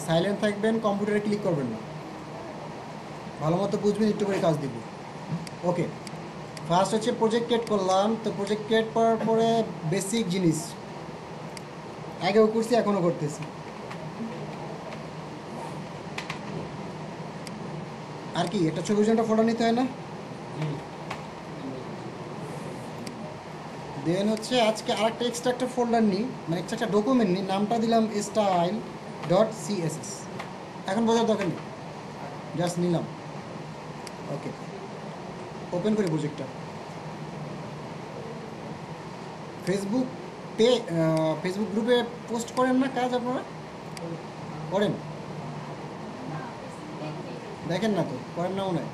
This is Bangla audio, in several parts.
সাইলেন্ট থাকবেন, কম্পিউটারে ক্লিক করবেন না, ভালো মতো বুঝবেন, একটু করে কাজ দিব। ওকে, ফার্স্ট হচ্ছে প্রজেক্ট ক্রিয়েট করলাম। তো প্রজেক্ট ক্রিয়েট করার পরে বেসিক জিনিস আগেও করছি, এখনও করতেছি। আর কি একটা ছবির জন্য ফটো নিতে হয় না? দেন হচ্ছে আজকে আরেকটা এক্সট্রা একটা ফোল্ডার নিই, মানে এক্সট্রা একটা ডকুমেন্ট নিই, নামটা দিলাম style.css। এখন বোঝার দরকার নেই, জাস্ট নিলাম। ওকে, ওপেন করি প্রজেক্টটা। ফেসবুক ফেসবুক গ্রুপে পোস্ট করেন না কাজ আপনারা? করেন? দেখেন না তো, করেন না মনে হয়।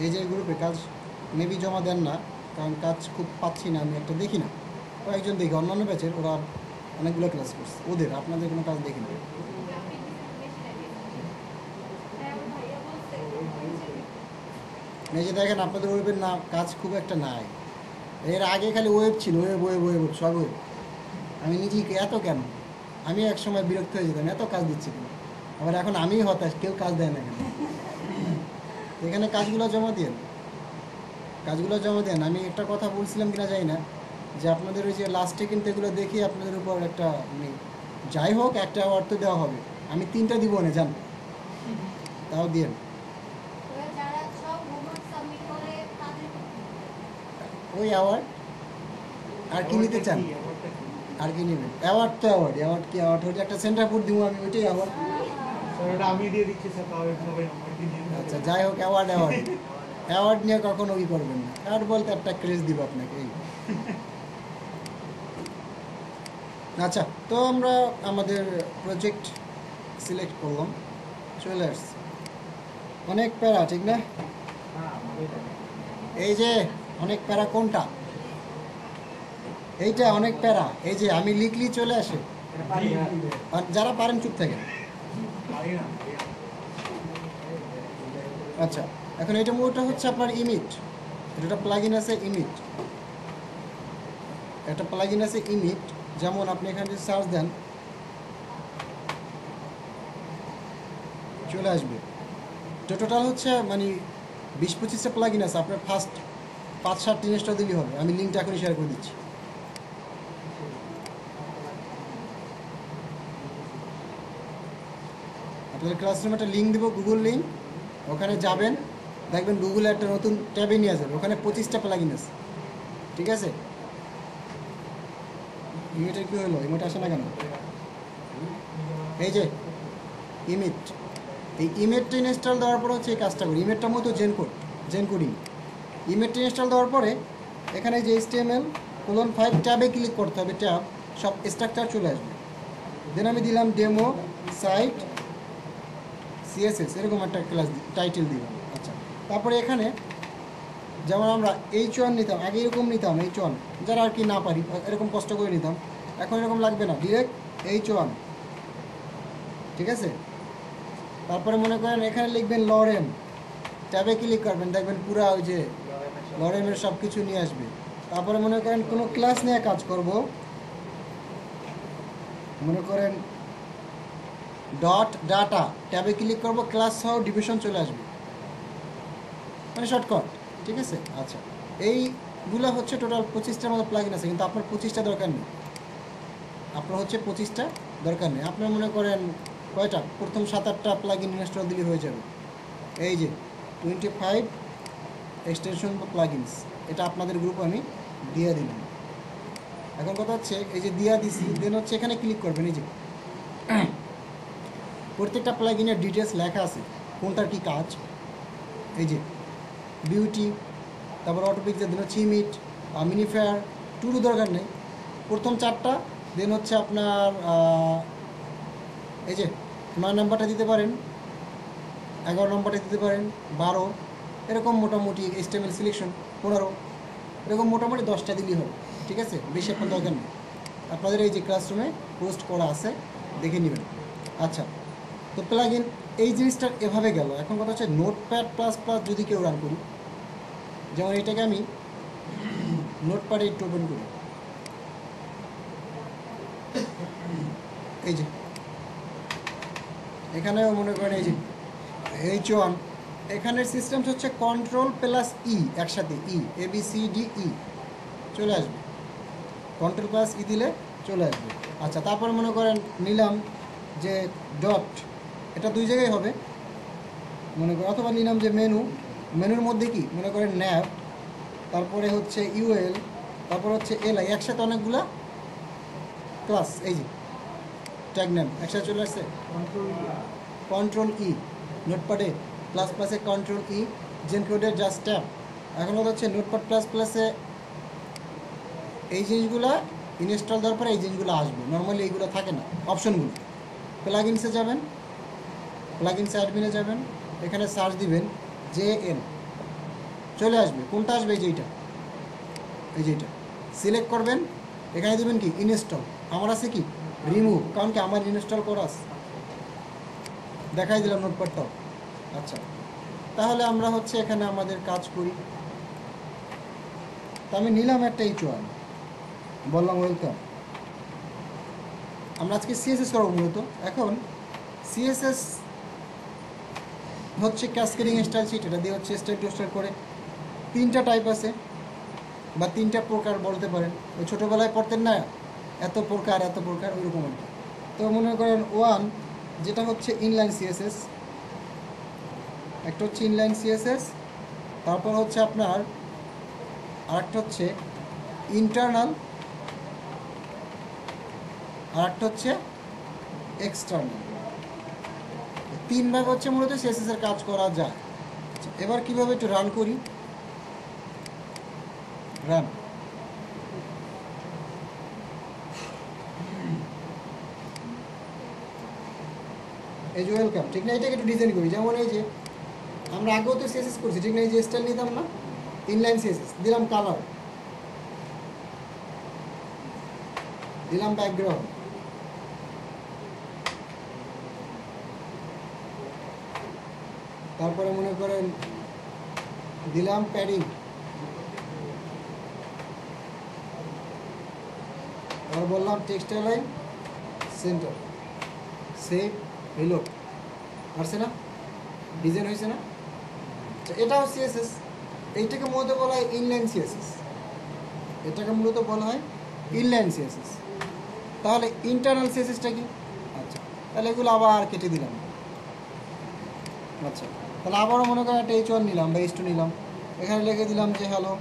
এই যে গ্রুপে কাজ মেবি জমা দেন না, কারণ কাজ খুব পাচ্ছি না, আমি একটা দেখি না। কয়েকজন দেখি অন্যান্য ব্যাচের, ওরা অনেকগুলো ক্লাস করছে, ওদের আপনাদের কোনো কাজ দেখি না। এই যে দেখেন আপনাদের ওয়েবের না কাজ খুব একটা নাই। এর আগে খালি ওয়েব ছিল, ওয়েব ওয়েব ওয়েব সব ওয়েব। আমি নিজেই এত কেন, আমি এক সময় বিরক্ত হয়ে যেতাম, এত কাজ দিচ্ছে কেন। আবার এখন আমিই হতাশ, কেউ কাজ দেয় না কেন। এখানে কাজগুলো জমা দেন, কাজগুলো জমা দেন। আমি একটা কথা বলছিলাম কিনা জানি না, যে আপনাদের ওই যে লাস্টে কিন্তু এগুলো দেখি আপনাদের উপর একটা মানে যাই হোক একটা অ্যাওয়ার্ড তো দেওয়া হবে। আমি 3টা দিব না জান, তাও দিয়েন। ওই অ্যাওয়ার্ড আর কি নিতে চান? আর কি নেবেন? অ্যাওয়ার্ড তো অ্যাওয়ার্ড, অ্যাওয়ার্ড কি অ্যাওয়ার্ড হচ্ছে একটা সেন্টার ফুড দিব আমি, ওইটাই অ্যাওয়ার্ড। আমি দিয়ে দিচ্ছি স্যার, তাও আচ্ছা যাই হোক, অ্যাওয়ার্ড অ্যাওয়ার্ড অ্যাওয়ার্ড নিয়ে কখনো কি করবেন না। অ্যাওয়ার্ড বলতে একটা ক্রেজ দিব আপনাকে এই। আচ্ছা, তো আমরা আমাদের প্রজেক্ট সিলেক্ট করলাম, চলে আসছি। অনেক প্যারা, ঠিক না? এই যে অনেক প্যারা কোনটা? এইটা অনেক প্যারা। এই যে আমি লিখলি চলে আসে। আর যারা পারেন চুপ থাকেন। আচ্ছা, এখন এটা মোডটা হচ্ছে আপনার ইমিট। এটা প্লাগইন আছে ইমিট, একটা প্লাগইন আছে ইমিট। যেমন আপনি এখানে যদি সার্চ দেন চলে আসবে। তো টোটাল হচ্ছে মানে 20-25টা প্লাগইন আছে, আপনার ফার্স্ট 5-7 ইনস্টল দিলেই হবে। আমি লিঙ্কটা এখনই শেয়ার করে দিচ্ছি। আপনাদের ক্লাসরুমে একটা লিঙ্ক দেবো, গুগল লিঙ্ক, ওখানে যাবেন, দেখবেন গুগলে একটা নতুন ট্যাবে নিয়ে যাবে, ওখানে 25টা প্লাগইন আছে, ঠিক আছে? ইমেটের কী হলো, ইমেট আসে না কেন? এই যে ইমেট, এই ইমেটটা ইনস্টল দেওয়ার পরে হচ্ছে এই কাজটা করি। ইমেটটার মতো জেন কোডিং। ইমেটটা ইনস্টল দেওয়ার পরে এখানে যে HTML:5 ট্যাবে ক্লিক করতে হবে, ট্যাব সব স্ট্রাকচার চলে আসবে। দেন আমি দিলাম ডেমো সাইট CSS, এরকম একটা ক্লাস টাইটেল দিলাম। আচ্ছা, তারপরে এখানে যেমন আমরা H1 নিতাম, আগে এরকম নিতাম H1, যারা আর কি না পারি এরকম কষ্ট করে নিতাম, এখন এরকম লাগবে না, ডিরেক্ট H1, ঠিক আছে? তারপরে মনে করেন এখানে লিখবেন লরেম, ট্যাবে ক্লিক করবেন, দেখবেন পুরো ওই যে লরেমের সব কিছু নিয়ে আসবে। তারপরে মনে করেন কোনো ক্লাস নিয়ে কাজ করব, মনে করেন ডট ডাটা, ট্যাবে ক্লিক করব, ক্লাস সহ ডিভিশন চলে আসবে, মানে শর্টকাট, ঠিক আছে? আচ্ছা, এইগুলো হচ্ছে টোটাল 25টার মতো প্লাগইন আছে, কিন্তু আপনার 25টা দরকার নেই। আপনার হচ্ছে 25টা দরকার নেই। আপনার মনে করেন কয়টা, প্রথম 7-8টা প্লাগইন ইনস্টল দিলে হয়ে যাবে। এই যে 25 এক্সটেনশন বা প্লাগইনস, এটা আপনাদের গ্রুপ আমি দিয়ে দিলাম। এখন কথা হচ্ছে এই যে দিয়া দিছি, দেন হচ্ছে এখানে ক্লিক করবেন। এই যে প্রত্যেকটা প্লাগইনের ডিটেলস লেখা আছে, কোনটার কি কাজ। এই যে বিউটি, তারপর অটোপিক্সের দেন হচ্ছে ইমিট, মিনিফায়ার, টুরু দরকার নেই, প্রথম 4টা। দেন হচ্ছে আপনার এই যে 9 নাম্বারটা দিতে পারেন, 11 নম্বরটা দিতে পারেন, 12, এরকম মোটামুটি HTML সিলেকশন 15, এরকম মোটামুটি 10টা দিলেই হবে, ঠিক আছে? বেশি আপনার দরকার নেই। আপনাদের এই যে ক্লাসরুমে পোস্ট করা আছে, দেখে নেবেন। আচ্ছা, তো প্লাগইন এই জিনিসটা এভাবে গেল। এখন কথা হচ্ছে নোটপ্যাড++ যদি কেউ রান করি, যেমন এটাকে আমি নোটপ্যাডে একটু ওপেন করি, এই যে এখানেও মনে করেন এই যে H1, এখানের সিস্টেম হচ্ছে কন্ট্রোল প্লাস ই, একসাথে ই, ABCDE চলে আসবে, কন্ট্রোল প্লাস ই দিলে চলে আসবে। আচ্ছা, তারপর মনে করেন নিলাম যে ডট, এটা দুই জায়গায় হবে মনে করেন, অথবা নিলাম যে মেনুর মধ্যে কি মনে করেন ন্যাব, তারপরে হচ্ছে ইউএল, তারপর হচ্ছে এলআই, একসাথে অনেকগুলা ক্লাস, এই যে ট্যাগ নেম একসাথে চলে আসছে। কন্ট্রোল ই, নোটপ্যাডে প্লাস প্লাসে কন্ট্রোল ই, জেনকোডের জাস্ট ট্যাব। এখন হচ্ছে নোটপ্যাড প্লাস প্লাসে এই জিনিসগুলো ইনস্টল দেওয়ার পরে এই জিনিসগুলো আসবে, নর্মালি এইগুলো থাকে না অপশনগুলো। প্লাগইনসে যাবেন, প্লাগইনসে অ্যাডমিনে যাবেন, এখানে সার্চ দিবেন JN, চলে আসবে। কোনটা আসবে? এই যেটা, এই যেটা সিলেক্ট করবেন, এখানে দেবেন কি ইনস্টল। আমার আছে কি রিমুভ, কারণ কি আমার ইনস্টল করা আছে, দেখাই দিলাম নোটপ্যাডটাও। আচ্ছা, তাহলে আমরা হচ্ছে এখানে আমাদের কাজ করি। তো আমি নিলাম একটা H1, বললাম ওয়েলকাম। আমরা আজকে CSS করবো মূলত। এখন CSS হচ্ছে ক্যাসকেডিং স্টাইল শিট, এটা দিয়ে হচ্ছে স্টাইল টু স্টাইল করে 3টা টাইপ আছে বা 3টা প্রকার বলতে পারেন। ওই ছোটোবেলায় পড়তেন না এত প্রকার এত প্রকার, ওইরকম আর কি। তো মনে করেন 1 যেটা হচ্ছে ইনলাইন CSS, একটা হচ্ছে ইনলাইন CSS, তারপর হচ্ছে আপনার আরেকটা হচ্ছে ইন্টারনাল, আরেকটা হচ্ছে এক্সটার্নাল। 3 ভাগ হচ্ছে মূলত CSS এর কাজ করা যায়। এবার কিভাবে একটু রান করি, রান। এই যে ওয়েলকাম, ঠিক না? এটাকে একটু ডিজাইন করি, যেমন এই যে আমরা আগেও তো CSS করছি, ঠিক না? এই যে স্টাইল নিতাম না, ইনলাইন CSS দিলাম, কালার দিলাম, ব্যাকগ্রাউন্ড, তারপরে মনে করেন দিলাম প্যাডিং, আর বললাম text line centre, save, reload. আসছে না? ডিজাইন হয়েছে না? এটাও CSS, এইটাকে মূলত বলা হয় ইনলাইন CSS, এটাকে মূলত বলা হয় ইনলাইন CSS। তাহলে ইন্টারনাল CSSটা কি? আচ্ছা, তাহলে এগুলো আবার কেটে দিলাম। আচ্ছা, তাহলে আবারও মনে করেন একটা H1 নিলাম বা H2 নিলাম, এখানে লিখে দিলাম যে হ্যালো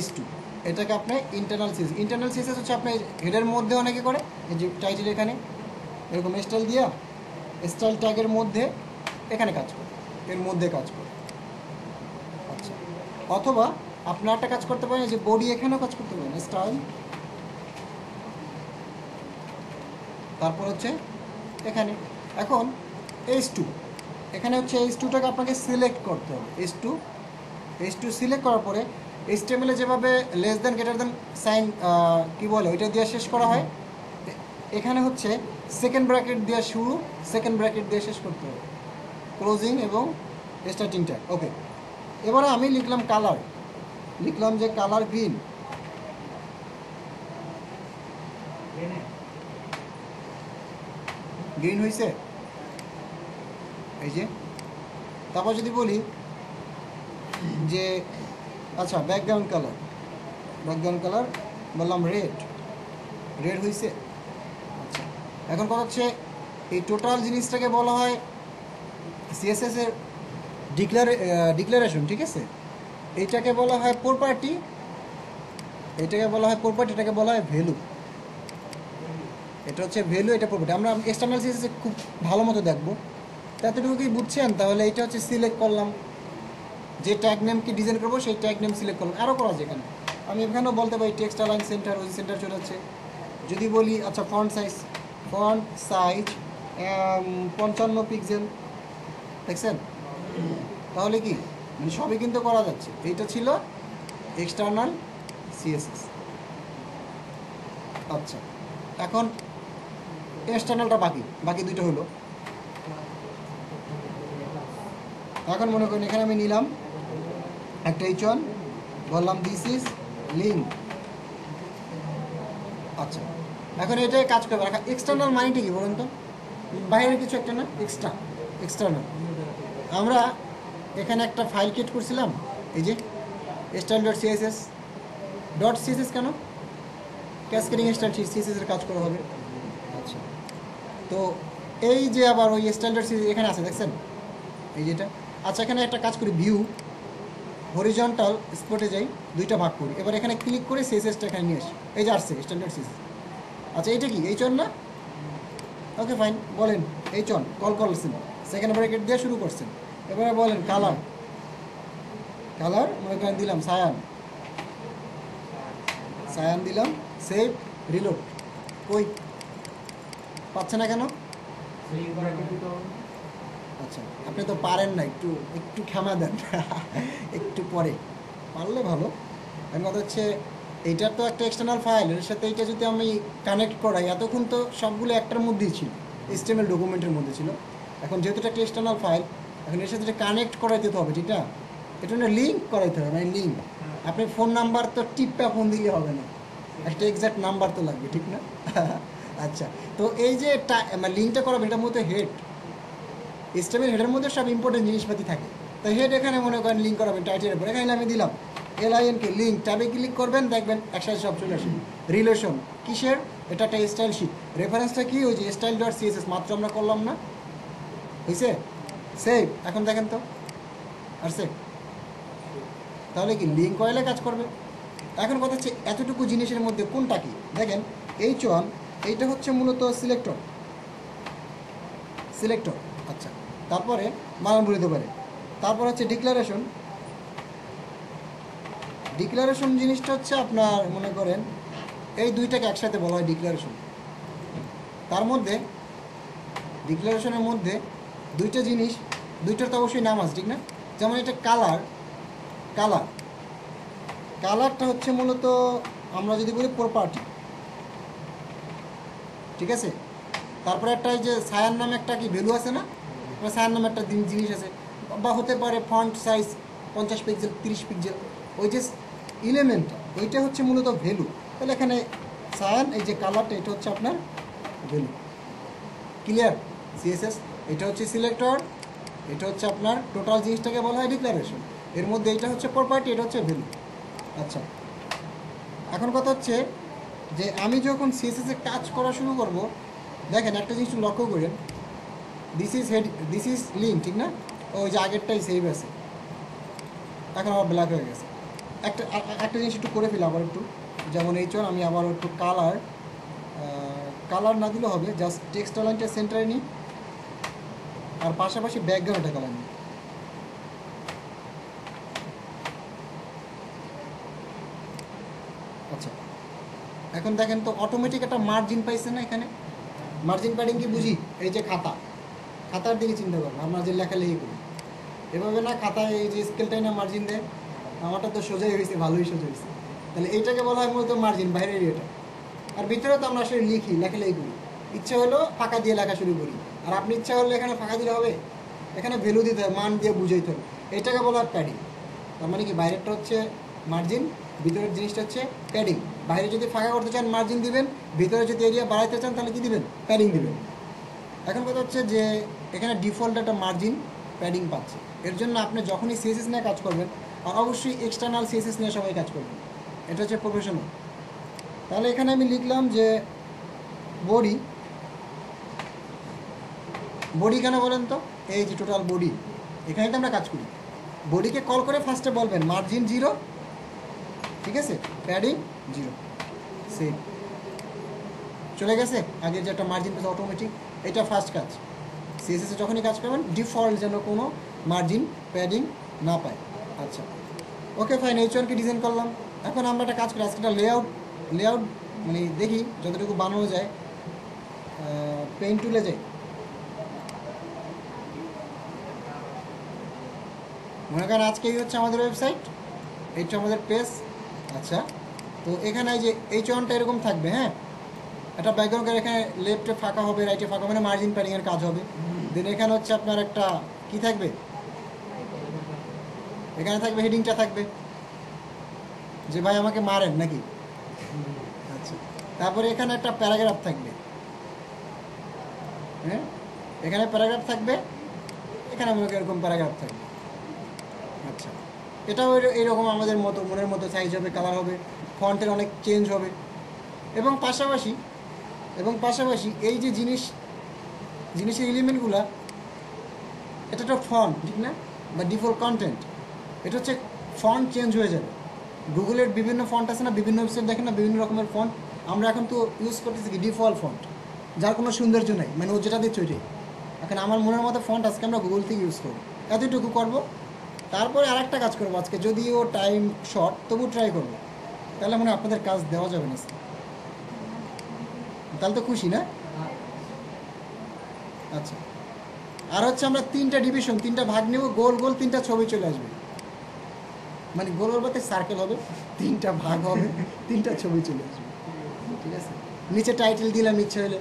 H2, এটাকে আপনার ইন্টারনাল CSS। ইন্টারনাল CSS হচ্ছে আপনার হেডের মধ্যে অনেকে করে, এই যে টাইটেল এখানে এরকম স্টাইল দিয়া, স্টাইল ট্যাগের মধ্যে এখানে কাজ করে, এর মধ্যে কাজ করে। আচ্ছা, অথবা আপনার একটা কাজ করতে পারেন যে বডি এখানেও কাজ করতে পারেন, স্টাইল, তারপর হচ্ছে এখানে। এখন H2, এখানে হচ্ছে H2টাকে আপনাকে সিলেক্ট করতে হবে। H2 সিলেক্ট করার পরে HTML-এ যেভাবে less than greater than sign কী বলে ওইটা দিয়ে শেষ করা হয়, এখানে হচ্ছে সেকেন্ড ব্র্যাকেট দিয়ে শুরু, সেকেন্ড ব্র্যাকেট দিয়ে শেষ করতে হবে, ক্লোজিং এবং স্টার্টিং ট্যাগ। ওকে, এবারে আমি লিখলাম কালার, লিখলাম যে কালার গ্রিন, গ্রিন হয়েছে এই যে। তারপর যদি বলি যে আচ্ছা ব্যাকগ্রাউন্ড কালার বললাম রেড, রেড হয়েছে। আচ্ছা, এখন কথা হচ্ছে এই টোটাল জিনিসটাকে বলা হয় CSS এর ডিক্লারেশন, ঠিক আছে? এইটাকে বলা হয় প্রপার্টি, এটাকে বলা হয় প্রপার্টি, এটাকে বলা হয় ভ্যালু। এটা হচ্ছে ভ্যালু, এটা প্রপার্টি। আমরা এক্সটার্নাল CSS খুব ভালো মতো দেখবো, এতটুকু কি বুঝছেন? তাহলে এটা হচ্ছে সিলেক্ট করলাম, যে ট্যাগ নেম কি ডিজাইন করবো সেই ট্যাগ নেম সিলেক্ট করলাম। আরও করা যায় এখানে, আমি এখানেও বলতে পারি টেক্সট অ্যালাইন সেন্টার, ওই সেন্টার চলে যাচ্ছে। যদি বলি আচ্ছা ফন্ট সাইজ 55 পিক্সেল, দেখছেন? তাহলে কি মানে সবই কিন্তু করা যাচ্ছে। এইটা ছিল এক্সটার্নাল CSS। আচ্ছা, এখন এক্সটার্নালটা বাকি দুটো হলো। এখন মনে করেন এখানে আমি নিলাম একটা H1, বললাম দিস ইজ লিঙ্ক, আচ্ছা, এখন এটাই কাজ করবে। এক্সটার্নাল মানেটা কি বলুন তো? বাইরের কিছু একটা না, এক্সটার্নাল। আমরা এখানে একটা ফাইল ক্রিয়েট করছিলাম, এই যে style.css। .css কেন? ক্যাসকেডিং স্টাইল সিএসএস এর কাজ করা হবে। আচ্ছা, তো এই যে আবার ওই style.css এখানে আছে, দেখছেন এই যেটা। আচ্ছা, এখানে একটা কাজ করি, ভিউ হরিজন্টাল স্পটে যাই, দুইটা ভাগ করি। এবার এখানে ক্লিক করে সিএসএসটা এখানে নিয়ে আসি, এই যে আসছে style.css। আচ্ছা, এইটা কি এইচন না? ওকে ফাইন, বলেন এইচন কল করছেন, সেকেন্ড ব্র্যাকেট দিয়ে শুরু করছেন। এবারে বলেন কালার, মনে করেন দিলাম সায়ান দিলাম, সেভ রিলোড। কই পাচ্ছে না কেন? আচ্ছা, আপনি তো পারেন না, একটু ক্ষমা দেন একটু পরে পারলে ভালো। এখন কথা হচ্ছে এইটার তো একটা এক্সটার্নাল ফাইল, এর সাথে এইটা যদি আমি কানেক্ট করাই, এতক্ষণ তো সবগুলো একটার মধ্যেই ছিল, HTML ডকুমেন্টের মধ্যে ছিল। এখন যেহেতু এটা একটা এক্সটার্নাল ফাইল, এখন এর সাথে কানেক্ট করাইতে হবে, ঠিক না? এটা না লিঙ্ক করাইতে হবে, মানে লিঙ্ক। আপনি ফোন নাম্বার তো টিপটা ফোন দিলে হবে না, একটা এক্সাক্ট নাম্বার তো লাগবে, ঠিক না? আচ্ছা, তো এই যে লিঙ্কটা করাবে, এটার মধ্যে হেড, HTML হেডের মধ্যে সব ইম্পর্টেন্ট জিনিসপাতি থাকে। তো হেড এখানে মনে করেন লিঙ্ক করাবেন টাইটেলের উপর, এখানে আমি দিলাম LINK লিঙ্ক, ট্যাবে ক্লিক করবেন, দেখবেন একসাথে সব চলে আসে। রিলেশন কিসের? এটা একটা স্টাইল শিট। রেফারেন্সটা কি? ওই যে style.css মাত্র আমরা করলাম না, হয়েছে? সেভ। এখন দেখেন তো আসছে, তাহলে কি লিঙ্ক করাইলে কাজ করবে। এখন কথা হচ্ছে এতটুকু জিনিসের মধ্যে কোনটা কি দেখেন। H1 এইটা হচ্ছে মূলত সিলেক্টর। আচ্ছা, তারপরে বানান বলতে পারে। তারপর হচ্ছে ডিক্লারেশন জিনিসটা হচ্ছে আপনার মনে করেন এই দুইটাকে একসাথে বলা হয় ডিক্লারেশন। তার মধ্যে ডিক্লারেশনের মধ্যে দুইটা জিনিস, দুইটার তো অবশ্যই নাম আছে, ঠিক না? যেমন এটা কালারটা হচ্ছে মূলত আমরা যদি বলি প্রপার্টি, ঠিক আছে? তারপরে একটা এই যে সায়ান নামে একটা কি ভ্যালু আছে না, সায়ান নামে একটা জিনিস আছে, বা হতে পারে ফন্ট সাইজ 50 পিক্সেল 30 পিক্সেল, ওই যে এলিমেন্টটা ওইটা হচ্ছে মূলত ভ্যালু। তাহলে এখানে সায়ান, এই যে কালারটা, এটা হচ্ছে আপনার ভ্যালু। ক্লিয়ার? সিএসএস এটা হচ্ছে সিলেক্টর, এটা হচ্ছে আপনার টোটাল জিনিসটাকে বলা হয় ডিক্লারেশন। এর মধ্যে এটা হচ্ছে প্রপার্টি, এটা হচ্ছে ভ্যালু। আচ্ছা, এখন কথা হচ্ছে যে আমি যখন সিএসএস এ কাজ করা শুরু করব, দেখেন একটা জিনিস লক্ষ্য করেন, দিস ইজ লিঙ্ক, ঠিক না? ওই যে আগেরটাই সেভ আছে, এখন আবার ব্ল্যাক হয়ে গেছে। একটা জিনিস একটু করে ফেলি আবার একটু, যেমন এই চল আমি আবার একটু কালার না দিলে হবে, জাস্ট টেক্সট লাইনটা সেন্টারে নিই, আর পাশাপাশি ব্যাকগ্রাউন্ডটা কালার নিই। আচ্ছা, এখন দেখেন তো অটোমেটিক একটা মার্জিন পাইছে না এখানে? মার্জিন প্যাডিং কি বুঝি? এই যে খাতার দিকে চিন্তা করবো, আমরা যে লেখালেখি করি এভাবে না, খাতায় এই যে স্কেলটাই না মার্জিন দেয়। আমারটা তো সোজাই হয়েছে, ভালোই সোজা হয়েছে। তাহলে এইটাকে বলা হয় মূলত মার্জিন, বাইরের এরিয়াটা। আর ভিতরে তো আমরা আসলে লেখালেখি করি, ইচ্ছা হলো ফাঁকা দিয়ে লেখা শুরু করি। আর আপনি ইচ্ছা হলে এখানে ফাঁকা দিলে হবে, এখানে ভ্যালু দিতে হবে, মান দিয়ে বুঝাইতে হবে। এটাকে বলা হয় প্যাডিং। তার মানে কি বাইরেরটা হচ্ছে মার্জিন, ভিতরের জিনিসটা হচ্ছে প্যাডিং। বাইরে যদি ফাঁকা করতে চান মার্জিন দিবেন, ভিতরে যদি এরিয়া বাড়াইতে চান তাহলে কি দিবেন? প্যাডিং দিবেন। এখন কথা হচ্ছে যে এখানে ডিফল্ট একটা মার্জিন প্যাডিং পাচ্ছে। এর জন্য আপনি যখনই সিএসএস নিয়ে কাজ করবেন, আর অবশ্যই এক্সটার্নাল সিএসএস নিয়ে সবাই কাজ করবেন, এটা হচ্ছে প্রফেশনাল। তাহলে এখানে আমি লিখলাম যে বডি কেন বলেন তো? এই যে টোটাল বডি, এখানে তো আমরা কাজ করি। বডিকে কল করে ফার্স্টে বলবেন মার্জিন 0, ঠিক আছে, প্যাডিং 0, সেভ। চলে গেছে আগে যে একটা মার্জিন পেয়েছে অটোমেটিক। এটা ফার্স্ট কাজ। সিএসএসে যখনই কাজ করবেন ডিফল্ট যেন কোনো মার্জিন প্যাডিং না পায়। আচ্ছা, ওকে ফাইন, H1কে ডিজাইন করলাম। এখন আমরা একটা কাজ করি, আজকে একটা লেআউট মানে দেখি যতটুকু বানানো যায়। পেইন্ট টুলে যাই, মনে করেন আজকে এই হচ্ছে আমাদের ওয়েবসাইট, এই হচ্ছে আমাদের পেজ। আচ্ছা, তো এখানে এই যে H1টা এরকম থাকবে, হ্যাঁ, একটা ব্যাকগ্রাউন্ডের এখানে লেফটে ফাঁকা হবে, রাইটে ফাঁকা, মানে মার্জিন প্যাডিংয়ের কাজ হবে। দেন এখানে হচ্ছে আপনার একটা কি থাকবে, এখানে থাকবে হেডিংটা থাকবে যে ভাই আমাকে মারেন নাকি। আচ্ছা, তারপরে এখানে একটা প্যারাগ্রাফ থাকবে, হ্যাঁ এখানে প্যারাগ্রাফ থাকবে, এখানে মনে করি এরকম প্যারাগ্রাফ থাকবে। আচ্ছা, এটাও এইরকম আমাদের মতো মনের মতো সাইজ হবে, কালার হবে, ফন্টের অনেক চেঞ্জ হবে। এবং পাশাপাশি এই যে জিনিসের এলিমেন্টগুলা, এটা একটা ফন্ট ঠিক না, বা ডিফল্ট কন্টেন্ট, এটা হচ্ছে ফন্ট চেঞ্জ হয়ে যাবে। গুগলের বিভিন্ন ফন্ট আছে না, বিভিন্ন ওয়েবসাইট দেখেন না বিভিন্ন রকমের ফন্ট, আমরা এখন তো ইউজ করতেছি কি ডিফল্ট ফন্ট, যার কোনো সৌন্দর্য নাই, মানে ও যেটা দিচ্ছে ওইটাই। এখন আমার মনের মতো ফন্ট আজকে আমরা গুগল থেকে ইউজ করবো, এতটুকু করবো। তারপরে আরেকটা কাজ করবো আজকে, যদিও টাইম শর্ট তবু ট্রাই করবো, তাহলে মনে হয় আপনাদের কাজ দেওয়া যাবে না, তাহলে তো খুশি না? আচ্ছা, আর হচ্ছে আমরা 3টা ডিভিশন, 3টা ভাগ নেব, গোল গোল 3টা ছবি চলে আসবে, মানে গোল গোল বলতে সার্কেল হবে, 3টা ভাগ হবে, 3টা ছবি চলে আসবে, ঠিক আছে? নিচে টাইটেল দিলাম ইচ্ছে হলে,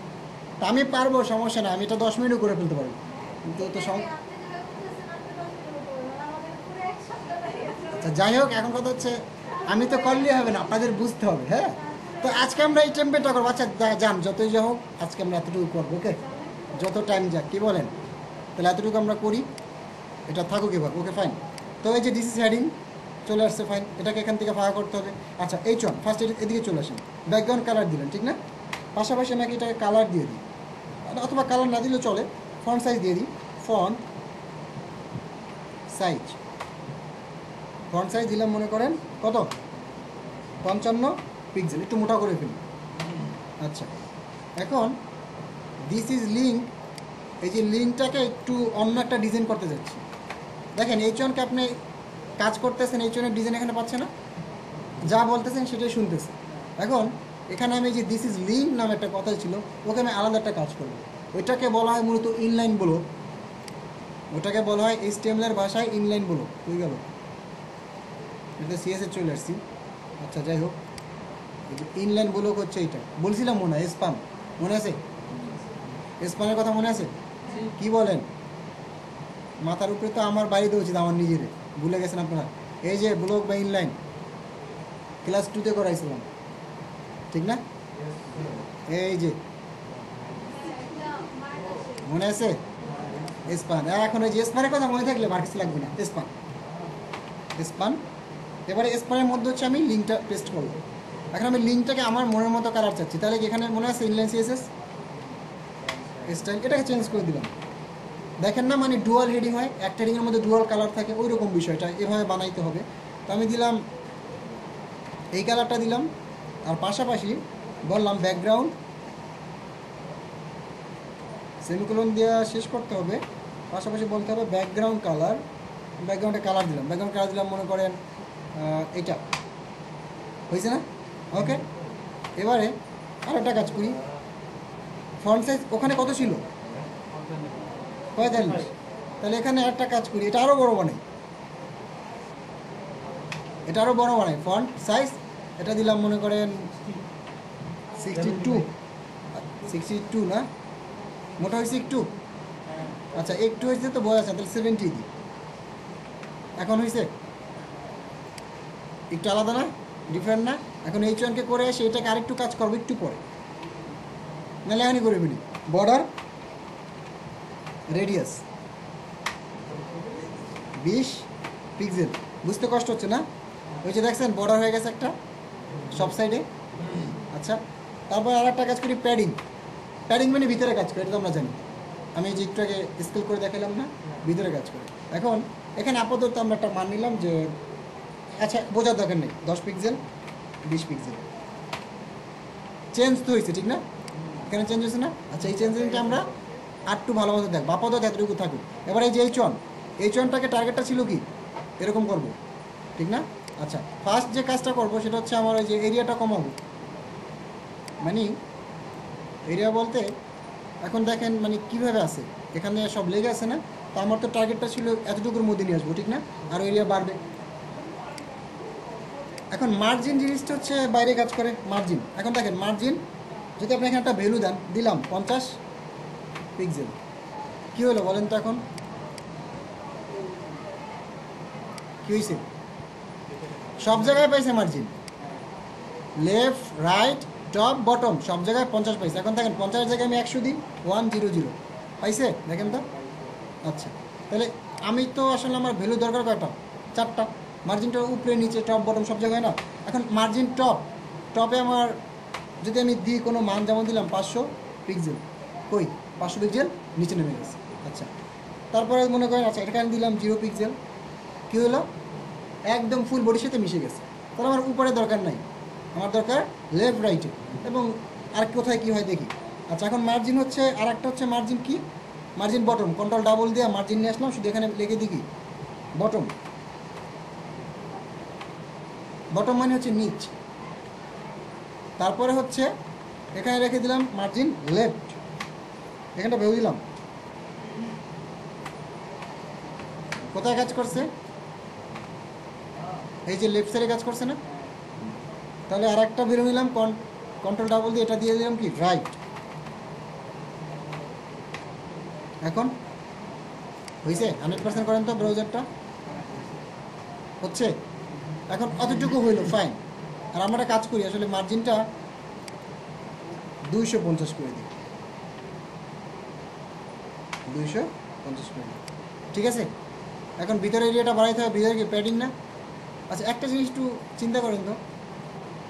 তা আমি পারবো, সমস্যা না, আমি এটা 10 মিনিটও করে ফেলতে পারবো, কিন্তু তো আচ্ছা যাই হোক, এখন কথা হচ্ছে আমি তো করলেই হবে না, আপনাদের বুঝতে হবে। হ্যাঁ, তো আজকে আমরা এই টেম্পেটা করবো। আচ্ছা যান, যতই যা হোক আজকে আমরা এতটুকু করবো, ওকে? যত টাইম যাক, কী বলেন? তাহলে এতটুকু আমরা করি, এটা থাকুক এবার, ওকে ফাইন। তো এই যে ডিসিস হেডিং চলে আসছে, ফাইন, এটাকে এখান থেকে ফাঁকা করতে হবে। আচ্ছা এই চল ফার্স্ট এদিকে চলে আসেন, ব্যাকগ্রাউন্ড কালার দিলেন ঠিক না, পাশাপাশি নাকি এটাকে কালার দিয়ে দিই, অথবা কালার না দিলেও চলে, ফন্ট সাইজ দিয়ে দিই, ফন্ট সাইজ দিলাম মনে করেন কত, 55 পিক্সেল, একটু মোটা করে ফেলি। আচ্ছা, এখন দিস ইজ লিঙ্ক, এই যে লিঙ্কটাকে একটু অন্য একটা ডিজাইন করতে যাচ্ছি। দেখেন H1কে আপনি কাজ করতেছেন, H1-এর ডিজাইন এখানে পাচ্ছে না, যা বলতেছেন সেটাই শুনতেছে। এখন এখানে আমি যে দিস ইজ লিঙ্ক নামে একটা কথা ছিল, ওকে আমি আলাদা একটা কাজ করবো। ওইটাকে বলা হয় মূলত ইনলাইন ব্লক, ওটাকে বলা হয় HTML-এর ভাষায় ইনলাইন ব্লক। হয়ে গেল, এটা CSS চলে আসছি। আচ্ছা যাই হোক, ইনলাইন ব্লক হচ্ছে এইটা, বলছিলাম মনে হয় স্পাম, মনে আছে? স্পামের কথা মনে আছে? কি বলেন? মাথার উপরে তো আমার বাড়িতে উচিত, আমার নিজের ভুলে গেছেন আপনারা। এই যে ব্লক বা ইনলাইন ক্লাস 2-তে করাইছিলাম, ঠিক না? এই যে মনে আছে স্পান। এখন ওই যে স্পানের কথা মনে থাকলে আর কিছু লাগবে না, স্পান। এবারে স্পানের মধ্যে হচ্ছে আমি লিঙ্কটা পেস্ট করবো। এখন আমি লিঙ্কটাকে আমার মনের মতো কালার চাচ্ছি, তাহলে এখানে মনে আছে ইনলাইন CSS স্টাইল, এটাকে চেঞ্জ করে দিলাম। দেখেন না, মানে ডুয়াল হেডিং হয়, একটা হেডিংয়ের মধ্যে ডুয়াল কালার থাকে, ওই রকম বিষয়টা এভাবে বানাইতে হবে। তো আমি দিলাম এই কালারটা দিলাম, আর পাশাপাশি বললাম ব্যাকগ্রাউন্ড সেমিকোলন দিয়ে শেষ করতে হবে, পাশাপাশি বলতে হবে ব্যাকগ্রাউন্ড কালার। ব্যাকগ্রাউন্ডে কালার দিলাম, ব্যাকগ্রাউন্ড কালার দিলাম মনে করেন এটা হয়েছে না? ওকে, এবারে আর একটা কাজ করি, ফন্ট সাইজ ওখানে কত ছিল? 45। তাহলে এখানে একটা কাজ করি, এটা আরও বড় বানাই, ফন্ট সাইজ এটা দিলাম মনে করেন 62 না, মোটা হয়েছে একটু, আচ্ছা একটু হয়েছে তো বয় আছে, তাহলে 70 দিই। এখন হয়েছে একটু আলাদা না, ডিফারেন্ট না? এখন H1-কে করে এসে এটাকে আরেকটু কাজ করবো একটু পরে, নাহলে এখনই করে ফেলি। বর্ডার রেডিয়াস 20 পিক্সেল, বুঝতে কষ্ট হচ্ছে না? ওই যে দেখছেন বর্ডার হয়ে গেছে একটা সব সাইডে। আচ্ছা, তারপর আর একটা কাজ করি, প্যাডিং মানে ভিতরে কাজ করে, এটা তো আমরা জানি। আমি যে একটু আগে স্কেল করে দেখালাম না, ভিতরে কাজ করে। এখন এখানে আপাতত আমরা একটা মান নিলাম যে, আচ্ছা বোঝার দরকার নেই, 10 পিক্সেল 20 পিক্সেল চেঞ্জ তো হয়েছে ঠিক না? এখানে চেঞ্জ হয়েছে না? আচ্ছা, এই চেঞ্জিংটা আমরা আরেকটু ভালো মতো দেখবো, আপাতত এতটুকু থাকুক। এবার এই যে H1টাকে টার্গেটটা ছিল কি এরকম করব, ঠিক না? আচ্ছা, ফার্স্ট যে কাজটা করব সেটা হচ্ছে আমার ওই যে এরিয়াটা কমাবো, মানে এরিয়া বলতে এখন দেখেন মানে কীভাবে আছে, এখানে সব লেগে আছে না, তো আমার তো টার্গেটটা ছিল এতটুকুর মধ্যে নিয়ে আসবো, ঠিক না? আর এরিয়া বাড়বে। এখন মার্জিন জিনিসটা হচ্ছে বাইরে কাজ করে, মার্জিন। এখন দেখেন মার্জিন যদি আপনি এখানে একটা ভ্যালু দেন, দিলাম 50 পিক্সেল, কী হলো বলেন তো? এখন কী হয়েছে? সব জায়গায় পাইছে margin, left right top bottom সব জায়গায় 50 পাইছে। এখন দেখেন 50 জায়গায় আমি 100 দিই, 100 পাইছে, দেখেন তো। আচ্ছা, তাহলে আমি তো আসলে আমার ভ্যালু দরকার কয়টা? 4টা। মার্জিনটা উপরে নিচে টপ বটম সব জায়গায় না। এখন মার্জিন টপে আমার যদি আমি দিই কোনো মান, যেমন দিলাম 500 পিক্সেল, কই 500 পিক্সেল নিচে নেমে গেছে। আচ্ছা, তারপরে মনে করেন আচ্ছা এখানে দিলাম 0 পিক্সেল, কী হলো? একদম ফুল বডির সাথে মিশে গেছে। তাহলে আমার উপরে দরকার নাই, আমার দরকার লেফট রাইটে। এবং আর কোথায় কী হয় দেখি। আচ্ছা, এখন মার্জিন হচ্ছে, আর একটা হচ্ছে মার্জিন কি, মার্জিন বটম। কন্ট্রোল ডাবল দিয়ে মার্জিন নিয়ে আসলাম, শুধু এখানে লিখে দিই বটম। বটম মানে হচ্ছে নিচ। তারপরে হচ্ছে এখানে রেখে দিলাম মার্জিন লেফট, এখানটা ভেবে দিলাম। কোথায় কাজ করছে? এই যে লেফট সাইডে কাজ করছে না? তাহলে আর একটা বেরো নিলাম, কন্ট্রোল ডাবল দিয়ে এটা দিয়ে দিলাম কি রাইট। এখন হয়েছে? 100% করেন তো ব্রাউজারটা, হচ্ছে? এখন অতটুকু হইল, ফাইন। আর আমরা কাজ করি আসলে মার্জিনটা 250 করে দিই, 250 করে দিই, ঠিক আছে। এখন ভিতরে এরিয়াটা বাড়াইতে হবে, ভিতরে কি প্যাডিং না? আচ্ছা, একটা জিনিস একটু চিন্তা করেন তো,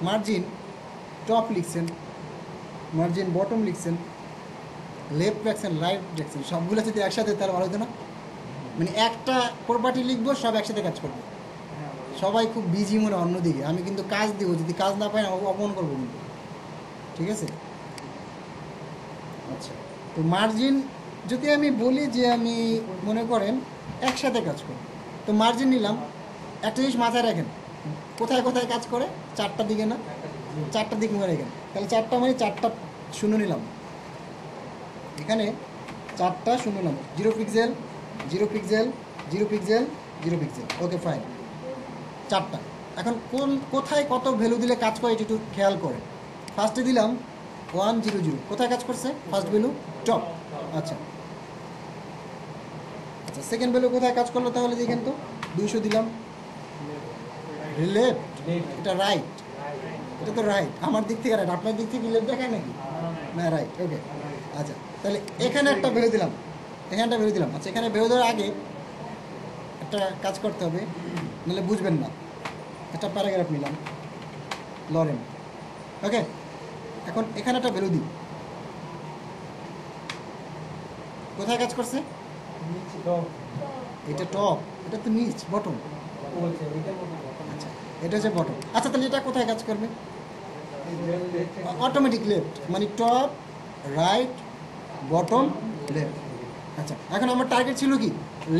মার্জিন টপ লিখছেন, মার্জিন বটম লিখছেন, লেফট রাখছেন, রাইট রাখছেন, সবগুলো যদি একসাথে, তাহলে ভালো হতো না? মানে একটা প্রপার্টি লিখবো, সব একসাথে কাজ করবো। সবাই খুব বিজি মনে অন্যদিকে, আমি কিন্তু কাজ দিব, যদি কাজ না পাই না অপমান করবো কিন্তু, ঠিক আছে। আচ্ছা, তো মার্জিন যদি আমি বলি যে আমি মনে করেন একসাথে কাজ করি, তো মার্জিন নিলাম। একটা জিনিস মাথায় রাখেন, কোথায় কোথায় কাজ করে? 4টার দিকে না? 4টার দিক মনে রাখেন। তাহলে 4টা মানে 4টা শূন্য নিলাম, এখানে 4টা শূন্য নিলাম। 0 pixel, 0 pixel, 0 pixel, 0 pixel, okay fine, 4টা। এখন কোথায় কত ভ্যালু দিলে কাজ করে এটি একটু খেয়াল করে। ফার্স্টে দিলাম 100, কোথায় কাজ করছে? First value top. আচ্ছা আচ্ছা, সেকেন্ড ভ্যালু কোথায় কাজ করলো তাহলে দেখেন তো। 200 দিলাম, লেফট, এটা রাইট, এটা তো রাইট, আমার দিক থেকে রাইট, আপনার দিক থেকে লেফট দেখায় নাকি? না, রাইট, ওকে। আচ্ছা, তাহলে এখানে একটা ভ্যালু দিলাম, এখানে একটা ভ্যালু দিলাম। আচ্ছা, এখানে ভ্যালু দেওয়ার আগে একটা কাজ করতে হবে, নাহলে বুঝবেন না। একটা প্যারাগ্রাফ নিলাম, লরেন, ওকে। এখন এখানে একটা ভ্যালু দিই, কোথায় কাজ করছে? এটা টপ, এটা তো নিচ, বটম। আচ্ছা, এটা হচ্ছে বটম। আচ্ছা, তাহলে এটা কোথায় কাজ করবে? অটোমেটিক লেফট, মানে টপ, রাইট, বটম, লেফট। আচ্ছা, এখন আমার টার্গেট ছিল কি